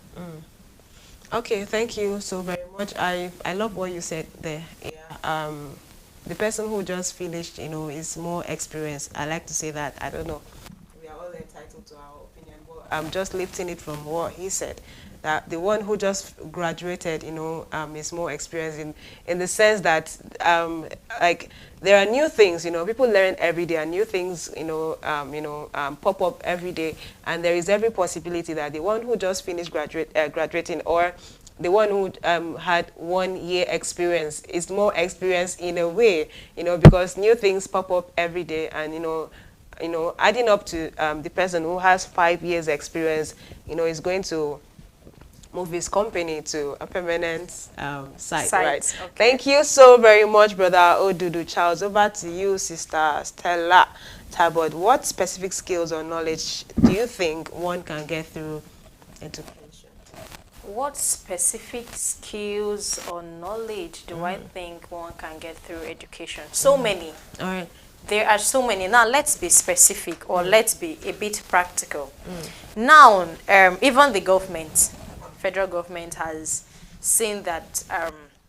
Okay, thank you so very much. I love what you said there. Yeah. The person who just finished, is more experienced. I like to say that. I don't know. We are all entitled to our opinion, but I'm just lifting it from what he said. That the one who just graduated, is more experienced in the sense that, like, there are new things, people learn every day, and new things, pop up every day, and there is every possibility that the one who just finished graduating, or the one who had 1 year experience is more experienced in a way, because new things pop up every day, and adding up to the person who has 5 years experience, is going to move his company to a permanent site, right? Okay. Thank you so very much, Brother Odudu Charles. Over to you, Sister Stella Tabot. What specific skills or knowledge do you think one can get through education? What specific skills or knowledge do I think one can get through education? So many. All right. There are so many. Now, let's be specific, or let's be a bit practical. Now, even the government, federal government, has seen that,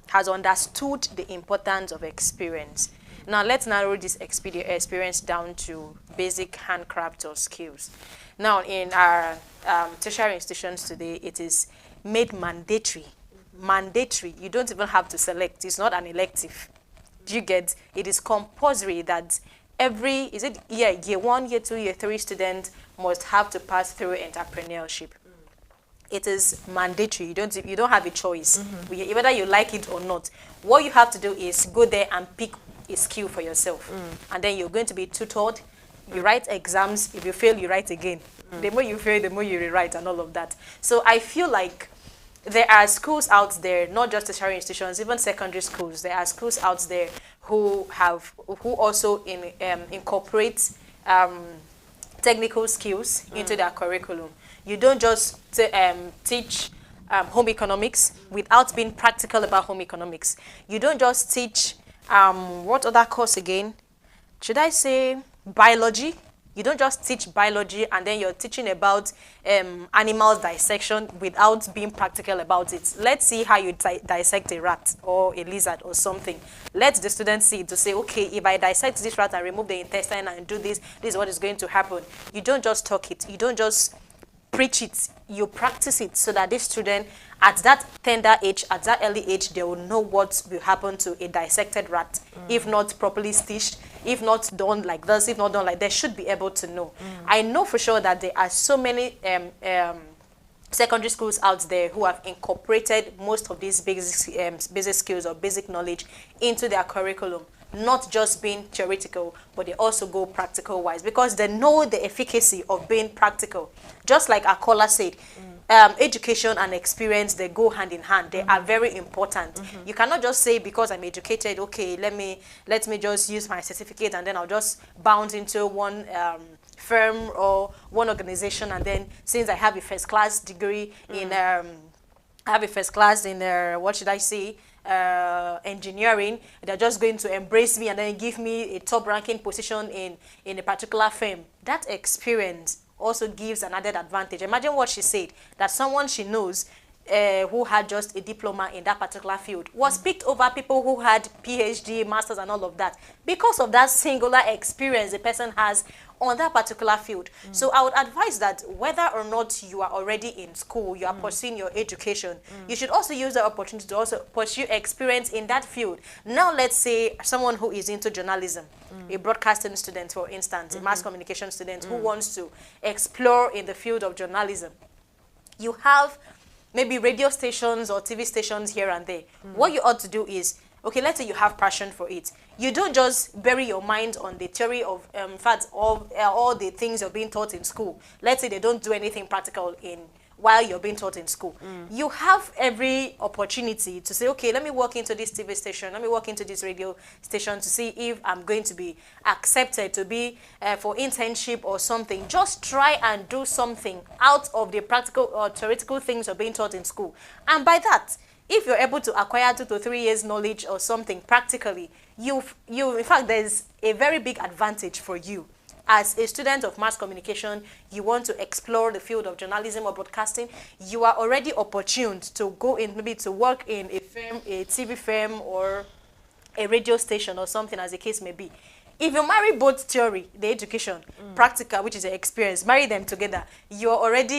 has understood the importance of experience. Now, let's narrow this experience down to basic handcraft or skills. Now, in our tertiary institutions today, it is made mandatory. Mandatory. You don't even have to select. It's not an elective. Do you get? It is compulsory that every, year 1, year 2, year 3 student must have to pass through entrepreneurship. It is mandatory. You don't have a choice. Whether you like it or not. What you have to do is go there and pick a skill for yourself. And then you're going to be tutored. You write exams. If you fail, you write again. The more you fail, the more you rewrite and all of that. So I feel like there are schools out there, not just tertiary institutions, even secondary schools. There are schools out there who also incorporate technical skills into their curriculum. You don't just teach home economics without being practical about home economics. You don't just teach what other course again? Should I say biology? You don't just teach biology and then you're teaching about animals dissection without being practical about it. Let's see how you dissect a rat or a lizard or something. Let the students see it to say, okay, if I dissect this rat and remove the intestine and do this, this is what is going to happen. You don't just talk it. You don't just preach it. You practice it so that this student, at that tender age, at that early age, they will know what will happen to a dissected rat. If not properly stitched, if not done like this, if not done like that, they should be able to know. I know for sure that there are so many secondary schools out there who have incorporated most of these basic skills or basic knowledge into their curriculum. Not just being theoretical, but they also go practical wise because they know the efficacy of being practical. Just like our caller said, education and experience, they go hand in hand. They are very important. You cannot just say because I'm educated, okay, let me just use my certificate and then I'll just bounce into one firm or one organization, and then since I have a first class degree in what should I say, engineering, they're just going to embrace me and then give me a top ranking position in a particular firm. That experience also gives an added advantage. Imagine what she said, that someone she knows who had just a diploma in that particular field was picked over people who had PhD, masters and all of that because of that singular experience the person has on that particular field. So I would advise that whether or not you are already in school, you are pursuing your education, you should also use the opportunity to also pursue experience in that field. Now let's say someone who is into journalism, a broadcasting student for instance, a mass communication student who wants to explore in the field of journalism. You have maybe radio stations or TV stations here and there. What you ought to do is, okay, let's say you have passion for it. You don't just bury your mind on the theory of, in fact, all the things you're being taught in school. Let's say they don't do anything practical while you're being taught in school. You have every opportunity to say, okay, let me walk into this TV station, let me walk into this radio station to see if I'm going to be accepted to be for internship or something. Just try and do something out of the practical or theoretical things you're being taught in school. And by that, if you're able to acquire 2 to 3 years knowledge or something practically, you in fact, there's a very big advantage for you. As a student of mass communication, you want to explore the field of journalism or broadcasting, you are already opportuned to go in, maybe to work in a firm, a TV firm or a radio station or something, as the case may be. If you marry both theory, the education, practical, which is the experience, marry them together, you're already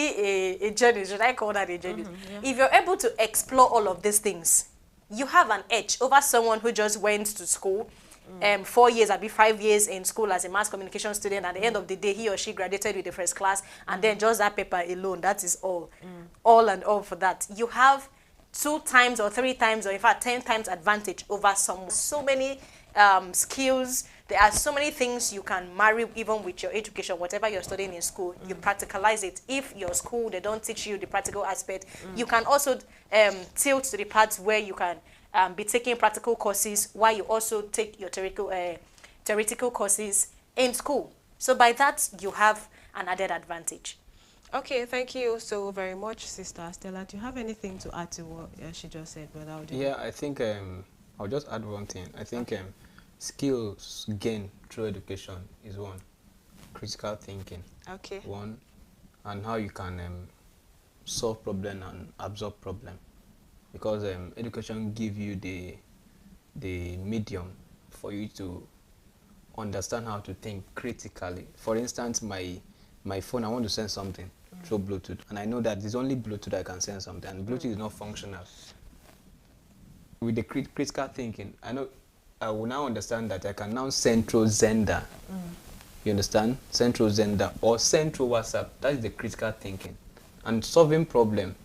a journalist. Should I call that a journalist? If you're able to explore all of these things, you have an edge over someone who just went to school 4 years, I'll be 5 years in school as a mass communication student. At the end of the day, he or she graduated with the first class, and then just that paper alone, that is all. All and all for that. You have 2 times or 3 times, or in fact 10 times advantage over someone. So many skills. There are so many things you can marry even with your education, whatever you're studying in school. You practicalize it. If your school, they don't teach you the practical aspect, you can also tilt to the parts where you can be taking practical courses while you also take your theoretical courses in school. So by that, you have an added advantage. Okay, thank you so very much, Sister Stella. Do you have anything to add to what she just said, Brother Audu? Yeah, I think I'll just add one thing. I think skills gained through education is one. Critical thinking. Okay. One. And how you can solve problem and absorb problem. Because education gives you the medium for you to understand how to think critically. For instance, my phone, I want to send something through Bluetooth, and I know that it's only Bluetooth I can send something, and Bluetooth is not functional. With the critical thinking, I will now understand that I can now send through Zenda. You understand? Send through Zenda or send through WhatsApp. That is the critical thinking. And solving problem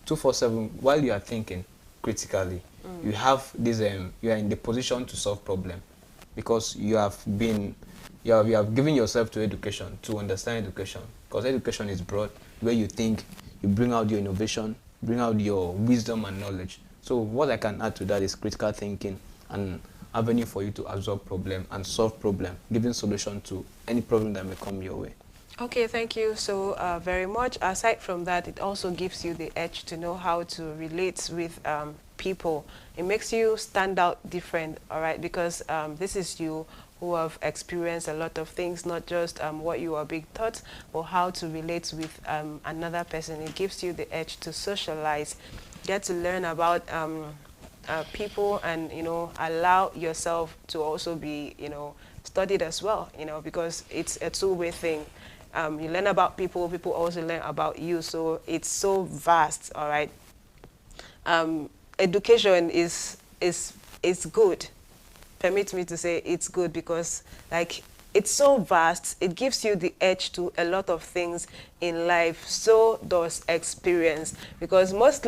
247 while you are thinking critically. You have this you are in the position to solve problem because you have given yourself to education to understand education, because education is broad, where you think, you bring out your innovation, bring out your wisdom and knowledge. So what I can add to that is critical thinking and avenue for you to absorb problem and solve problem, giving solution to any problem that may come your way. Okay, thank you so very much. Aside from that, it also gives you the edge to know how to relate with people. It makes you stand out different, all right, because this is you who have experienced a lot of things, not just what you are being taught, but how to relate with another person. It gives you the edge to socialize, get to learn about people, and, you know, allow yourself to also be, you know, studied as well, you know, because it's a two-way thing. You learn about people, people also learn about you, so it's so vast, all right? Education is good. Permit me to say it's good because, like, it's so vast, it gives you the edge to a lot of things in life. So does experience, because most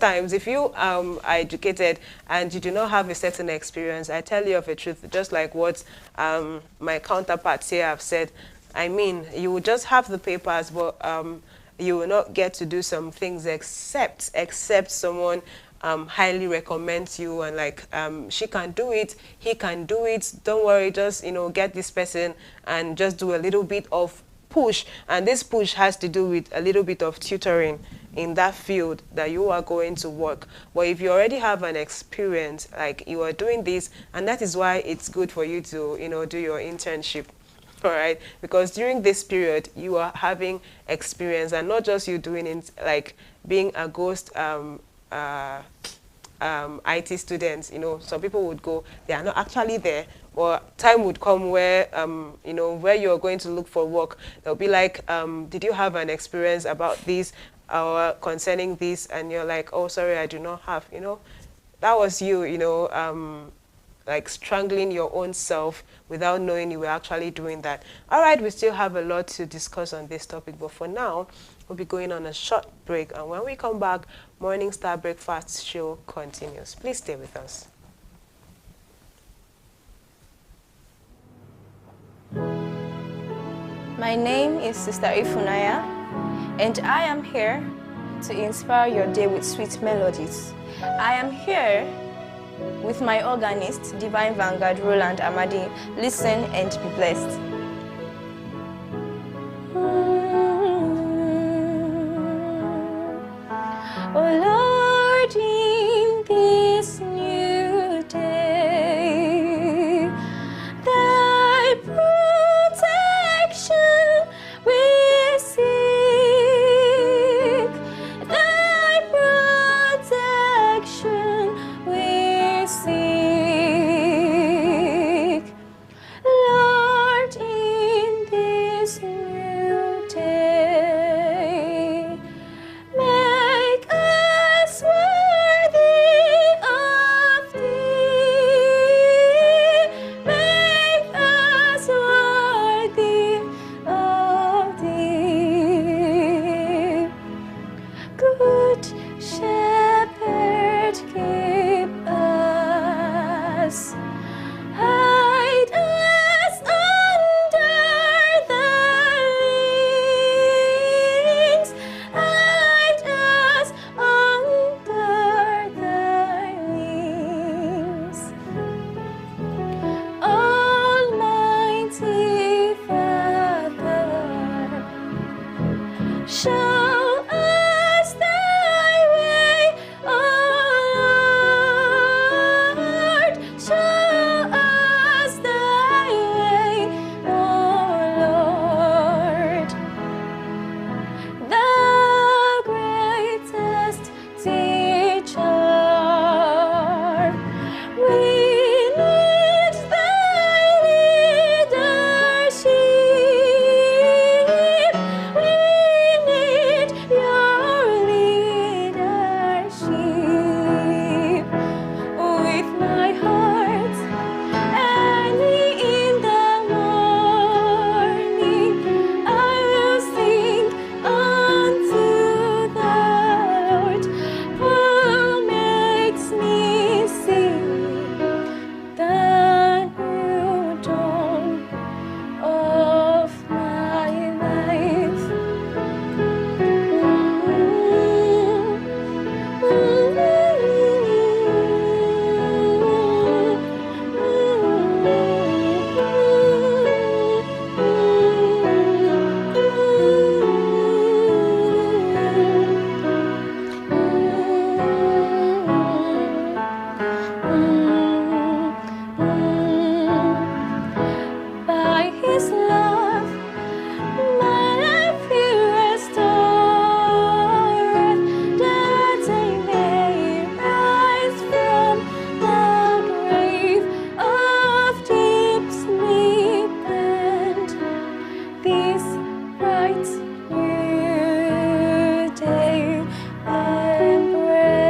times if you are educated and you do not have a certain experience, I tell you of a truth, just like what my counterparts here have said. I mean, you will just have the papers, but you will not get to do some things except someone highly recommends you and like, she can do it, he can do it, don't worry, just, you know, get this person and just do a little bit of push. And this push has to do with a little bit of tutoring in that field that you are going to work. But if you already have an experience, like you are doing this, and that is why it's good for you to, you know, do your internship. All right, because during this period you are having experience, and not just you doing it like being a ghost IT students. You know, some people would go, they are not actually there, but time would come where you know, where you're going to look for work, they'll be like, did you have an experience about this or concerning this? And you're like, oh, sorry, I do not have. You know, that was you, you know, like strangling your own self without knowing you were actually doing that. All right, we still have a lot to discuss on this topic, but for now, we'll be going on a short break. And when we come back, Morning Star Breakfast show continues. Please stay with us. My name is Sister Ifunaya, and I am here to inspire your day with sweet melodies. I am here with my organist, Divine Vanguard Roland Amadi. Listen and be blessed. Oh Lord, in this new day, thy protection we seek, thy protection we seek. Lord, in this new day, make us worthy of thee, make us worthy of thee. Good Shepherd, keep us, hide us under thy wings, hide us under thy wings. Almighty Father, show us thy way, O Lord. Show us thy way, O Lord. The greatest teacher, we need thy leadership. We need your leadership. With my heart early in the morning, I will sing unto the Lord, who makes me see the new dawn of my life. By his love, my life he restored, that I may rise from the grave of deep sleep, and this bright new day embrace.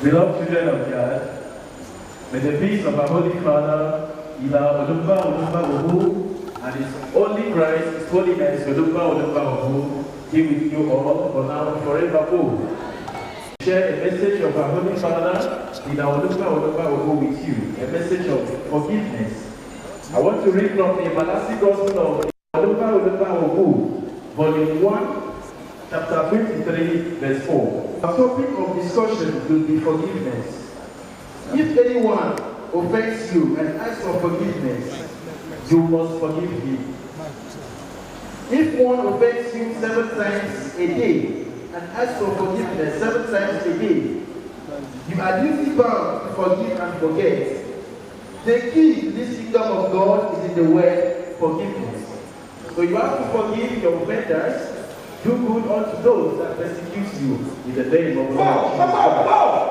Beloved children of God, may the peace of our Holy Father, Iba Odumba Odumba Obu, and His only Christ, His Holiness Odumba Odumba Obu, be with you all for now and forevermore. Share a message of our Holy Father, Iba Odumba Odumba Obu, with you, a message of forgiveness. I want to read from the Everlasting Gospel of Odumba Odumba Obu, Volume 1, Chapter 23, verse 4. Our topic of discussion will be forgiveness. If anyone offends you and asks for forgiveness, you must forgive him. If one offends you 7 times a day and asks for forgiveness 7 times a day, you are duty bound to forgive and forget. The key to this kingdom of God is in the word forgiveness. So you have to forgive your offenders. Do good unto those that persecute you in the name of the Lord Jesus Christ.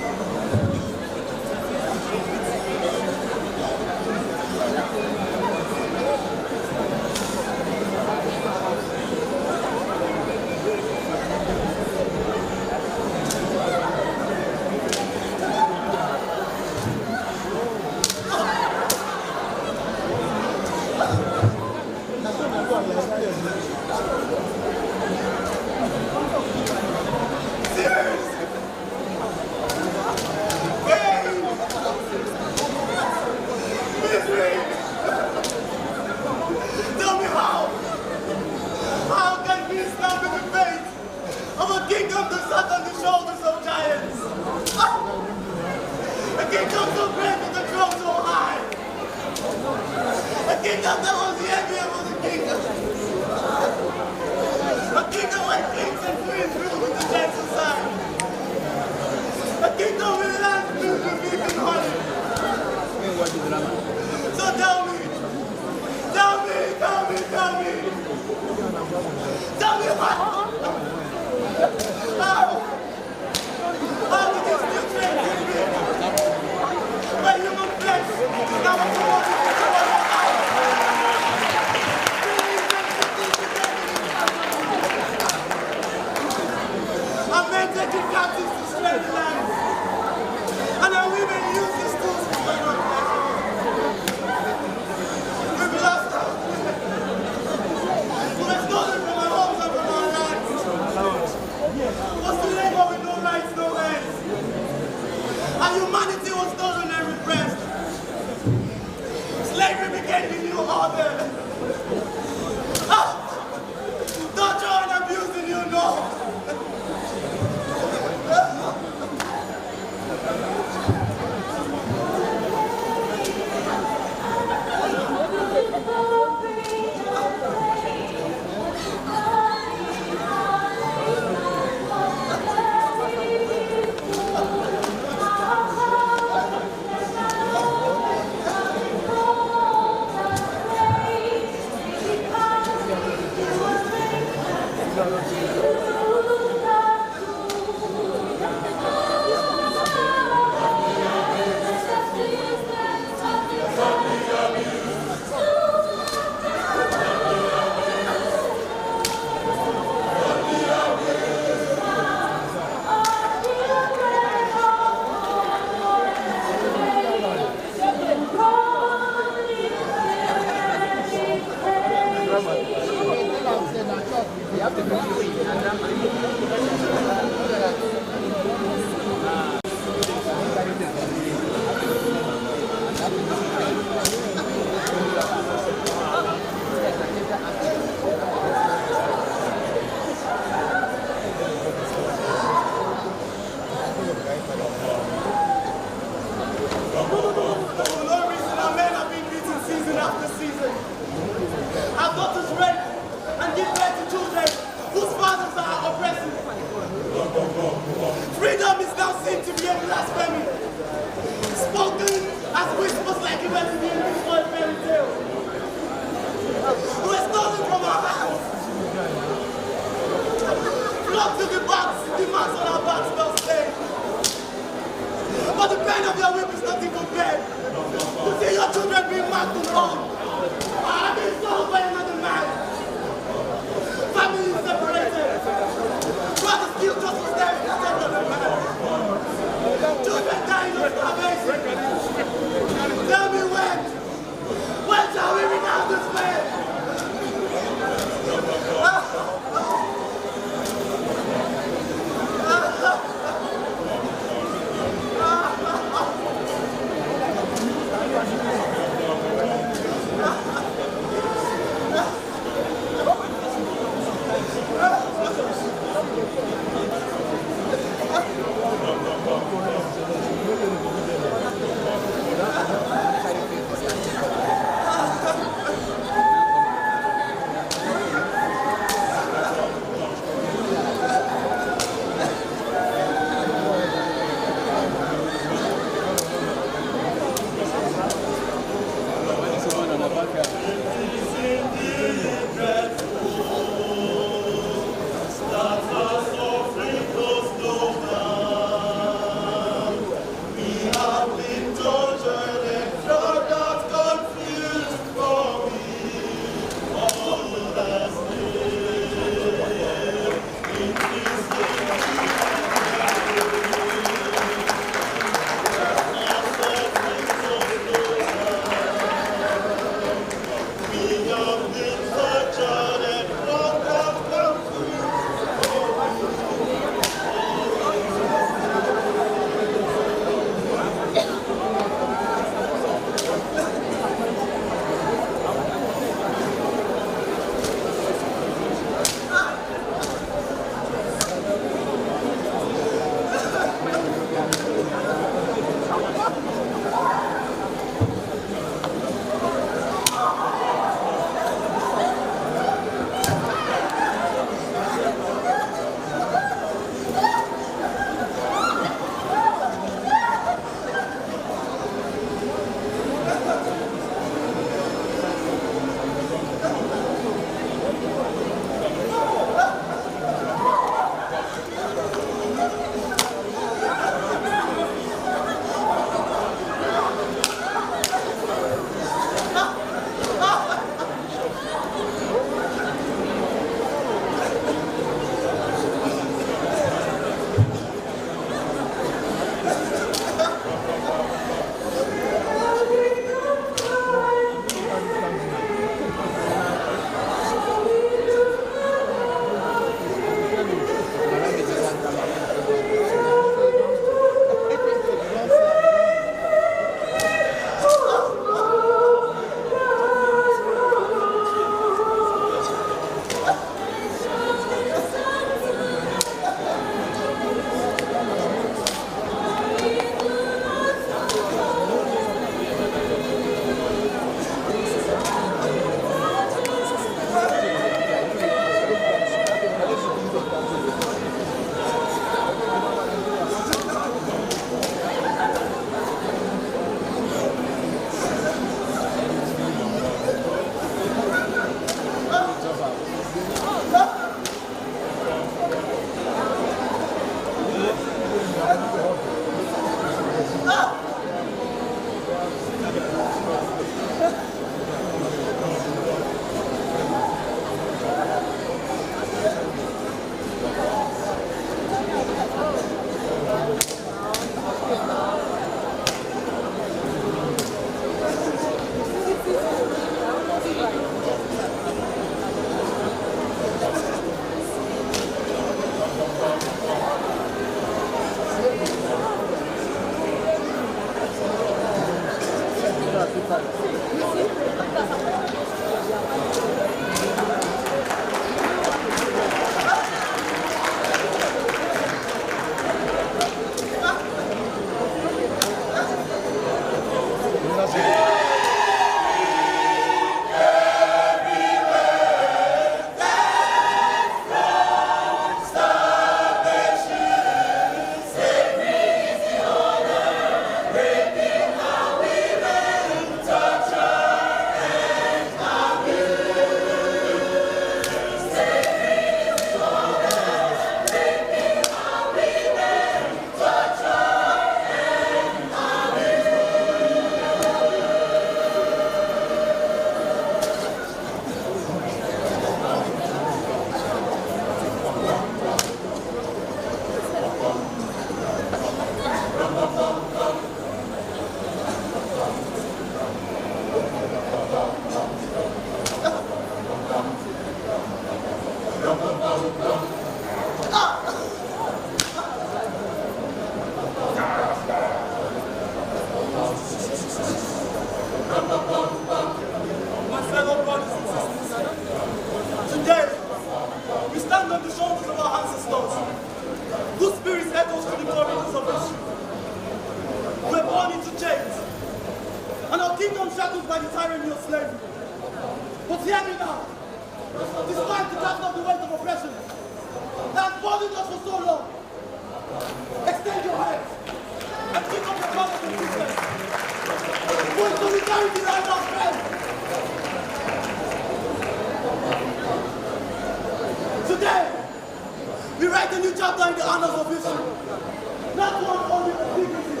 We write a new chapter in the annals of history. Not one only for dignity,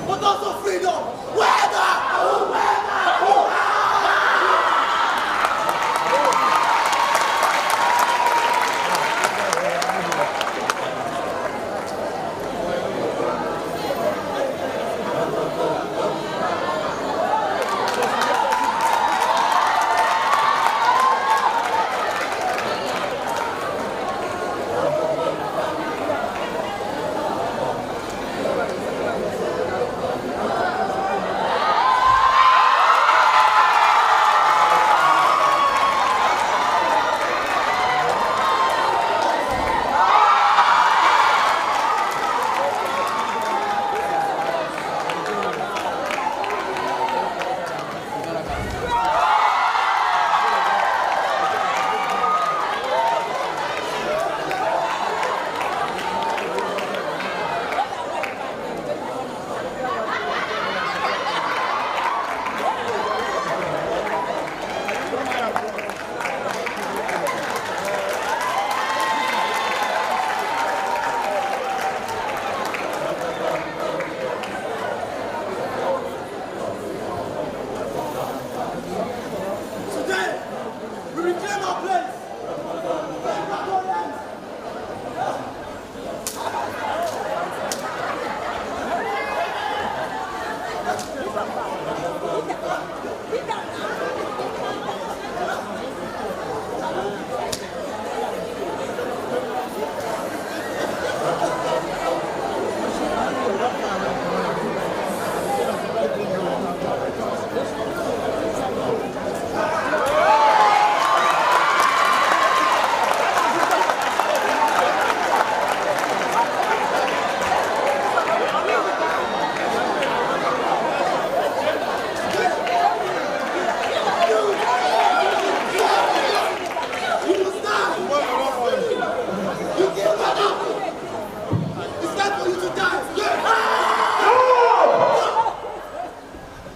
but also freedom.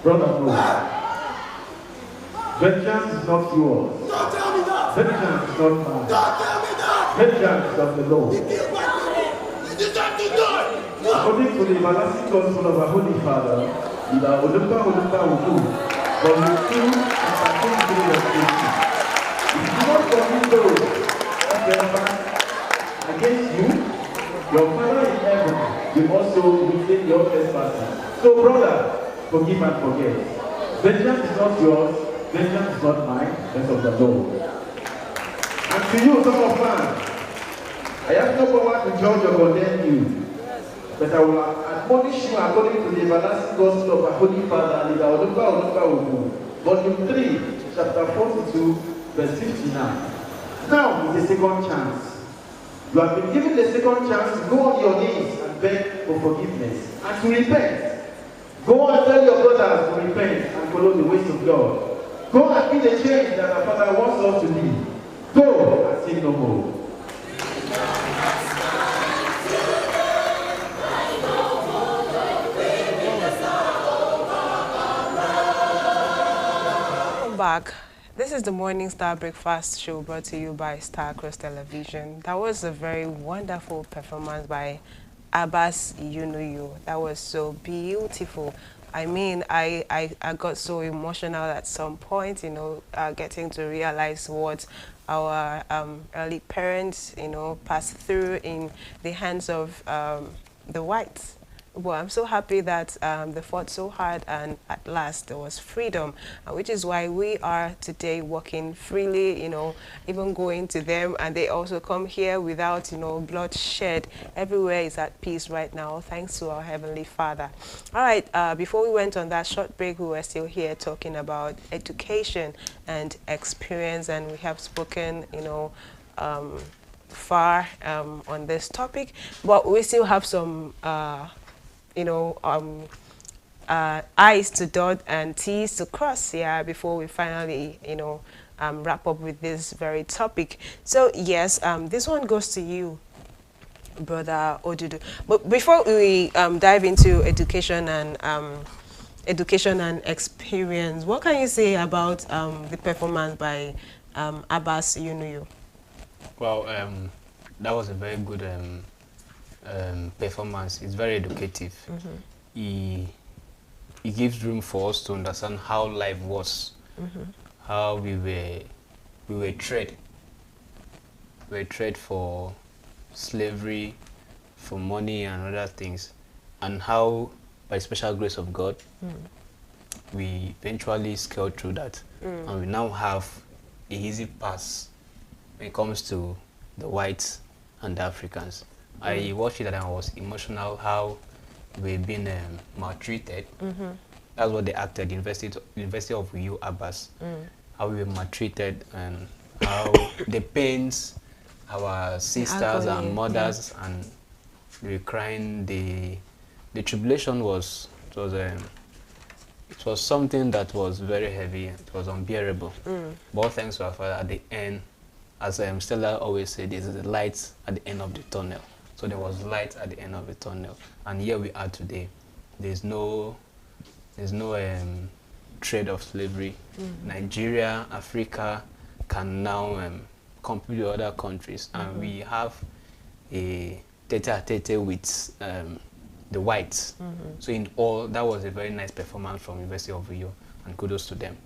Brother, no. Vengeance is not yours. Don't tell me that! Vengeance is not mine. Don't tell me that! Vengeance is of the Lord. You deserve to die! According to the everlasting gospel of our Holy Father, Ila Olumba Olumba Udu, Volume 2, chapter 23 of 18. If you do not forgive those who trespass against you, your Father in heaven will also retain your trespasses. So, brother, forgive and forget. Vengeance is not yours, vengeance is not mine, that's of the Lord. And to you, son of man, I have no power to judge or condemn you, but I will admonish you according to the everlasting gospel of our Holy Father, Volume 3, chapter 42, verse 59. Now is the second chance. You have been given the second chance to go on your knees and beg for forgiveness and to repent. Go and tell your brothers to repent and follow the ways of God. Go and be the change that our Father wants us to be. Go and sin no more. Welcome back. This is the Morning Star Breakfast Show brought to you by Star Cross Television. That was a very wonderful performance by Abbas Yunuyu. That was so beautiful. I mean, I got so emotional at some point, you know, getting to realize what our early parents, you know, passed through in the hands of the whites. Well, I'm so happy that they fought so hard and at last there was freedom, which is why we are today walking freely, you know, even going to them, and they also come here without, you know, bloodshed. Everywhere is at peace right now, thanks to our Heavenly Father. All right, before we went on that short break, we were still here talking about education and experience, and we have spoken, you know, far on this topic, but we still have some you know, I's to dot and T's to cross here before we finally, you know, wrap up with this very topic. So yes, this one goes to you, Brother Odudu. But before we dive into education and experience, what can you say about the performance by Abbas Yunuyu? Well, that was a very good performance. It's very educative. He gives room for us to understand how life was, how we were traded for slavery, for money and other things, and how by special grace of God we eventually scaled through that, and we now have a easy pass when it comes to the whites and the Africans. I watched it and I was emotional how we're being maltreated. That's what they acted, University of Uyo Abbas, how we were maltreated and how the pains our sisters and mothers and they were crying. The tribulation was it was something that was very heavy. It was unbearable. But thanks to our Father, at the end, as Stella always said, there's the light at the end of the tunnel. So there was light at the end of the tunnel, and here we are today. There's no trade of slavery. Nigeria, Africa can now compete with other countries, and we have a tete-a-tete with the whites. So in all, that was a very nice performance from University of Uyo, and kudos to them.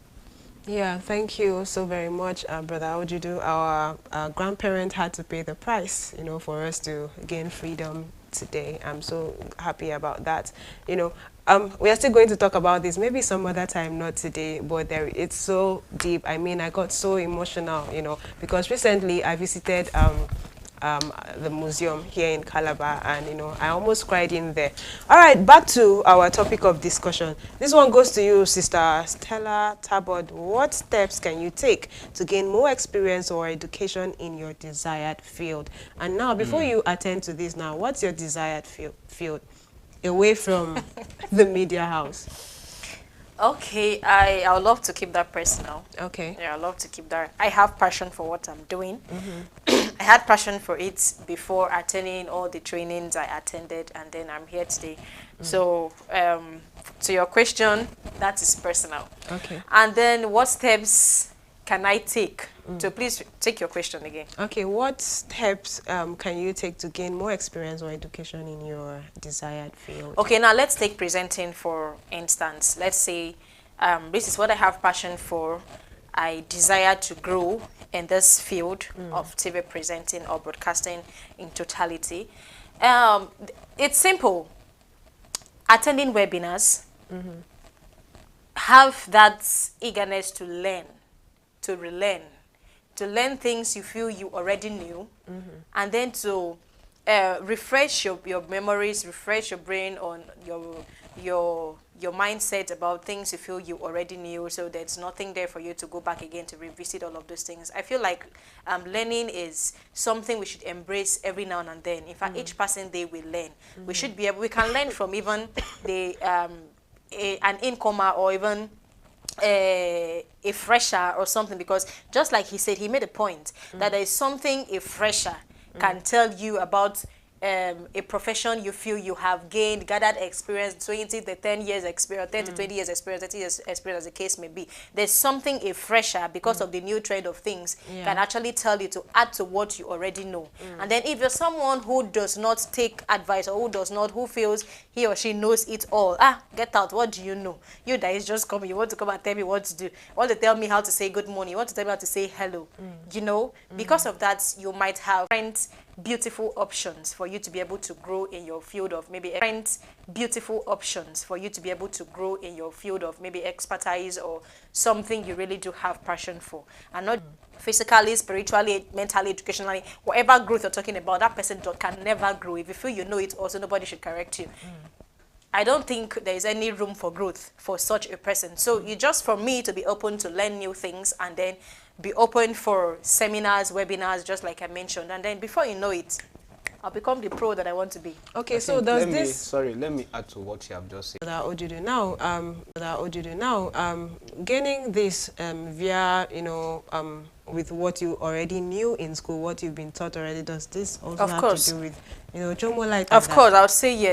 Yeah, thank you so very much, Brother Ojudu. Our grandparent had to pay the price, you know, for us to gain freedom today. I'm so happy about that. You know, we are still going to talk about this maybe some other time, not today, but it's so deep. I mean, I got so emotional, you know, because recently I visited the museum here in Calabar, and you know, I almost cried in there. All right, back to our topic of discussion. This one goes to you, Sister Stella Tabord. What steps can you take to gain more experience or education in your desired field? And now, before you attend to this now, what's your desired field away from the media house? Okay, I would love to keep that personal. Okay. Yeah, I love to keep that. I have passion for what I'm doing. I had passion for it before attending all the trainings I attended, and then I'm here today. So, to your question, that is personal. Okay. And then what steps can I take? So please take your question again. Okay, what steps can you take to gain more experience or education in your desired field? Okay, now let's take presenting for instance. Let's say this is what I have passion for. I desire to grow in this field of TV presenting or broadcasting in totality. It's simple. Attending webinars, have that eagerness to learn, to relearn, to learn things you feel you already knew, and then to refresh your memories, refresh your brain on your mindset about things you feel you already knew, so there's nothing there for you to go back again to revisit all of those things. I feel like learning is something we should embrace every now and then. In fact, each passing day we learn. We should be able, we can learn from even the an incomer or even a fresher or something, because just like he said, he made a point that there is something a fresher can tell you about a profession you feel you have gained, gathered experience, 20 to 10 years experience, 10 to 20 years experience, 30 years experience, as the case may be. There's something a fresher, because of the new trend of things, can actually tell you to add to what you already know. And then if you're someone who does not take advice, or who feels he or she knows it all, get out, what do you know? You that is just coming, you want to come and tell me what to do, you want to tell me how to say good morning, you want to tell me how to say hello, you know? Because of that, you might have different beautiful options for you to be able to grow in your field of maybe expertise or something you really do have passion for, and not physically, spiritually, mentally, educationally, whatever growth you're talking about, that person can never grow. If you feel you know it also, nobody should correct you. I don't think there is any room for growth for such a person. So you just, for me to be open to learn new things, and then be open for seminars, webinars, just like I mentioned, and then before you know it, I'll become the pro that I want to be. Okay, so does this... let me add to what you have just said. Ojudu, now, gaining this via, you know, with what you already knew in school, what you've been taught already, does this also have to do with, you know, Jomo Light? Of course, I would say yes.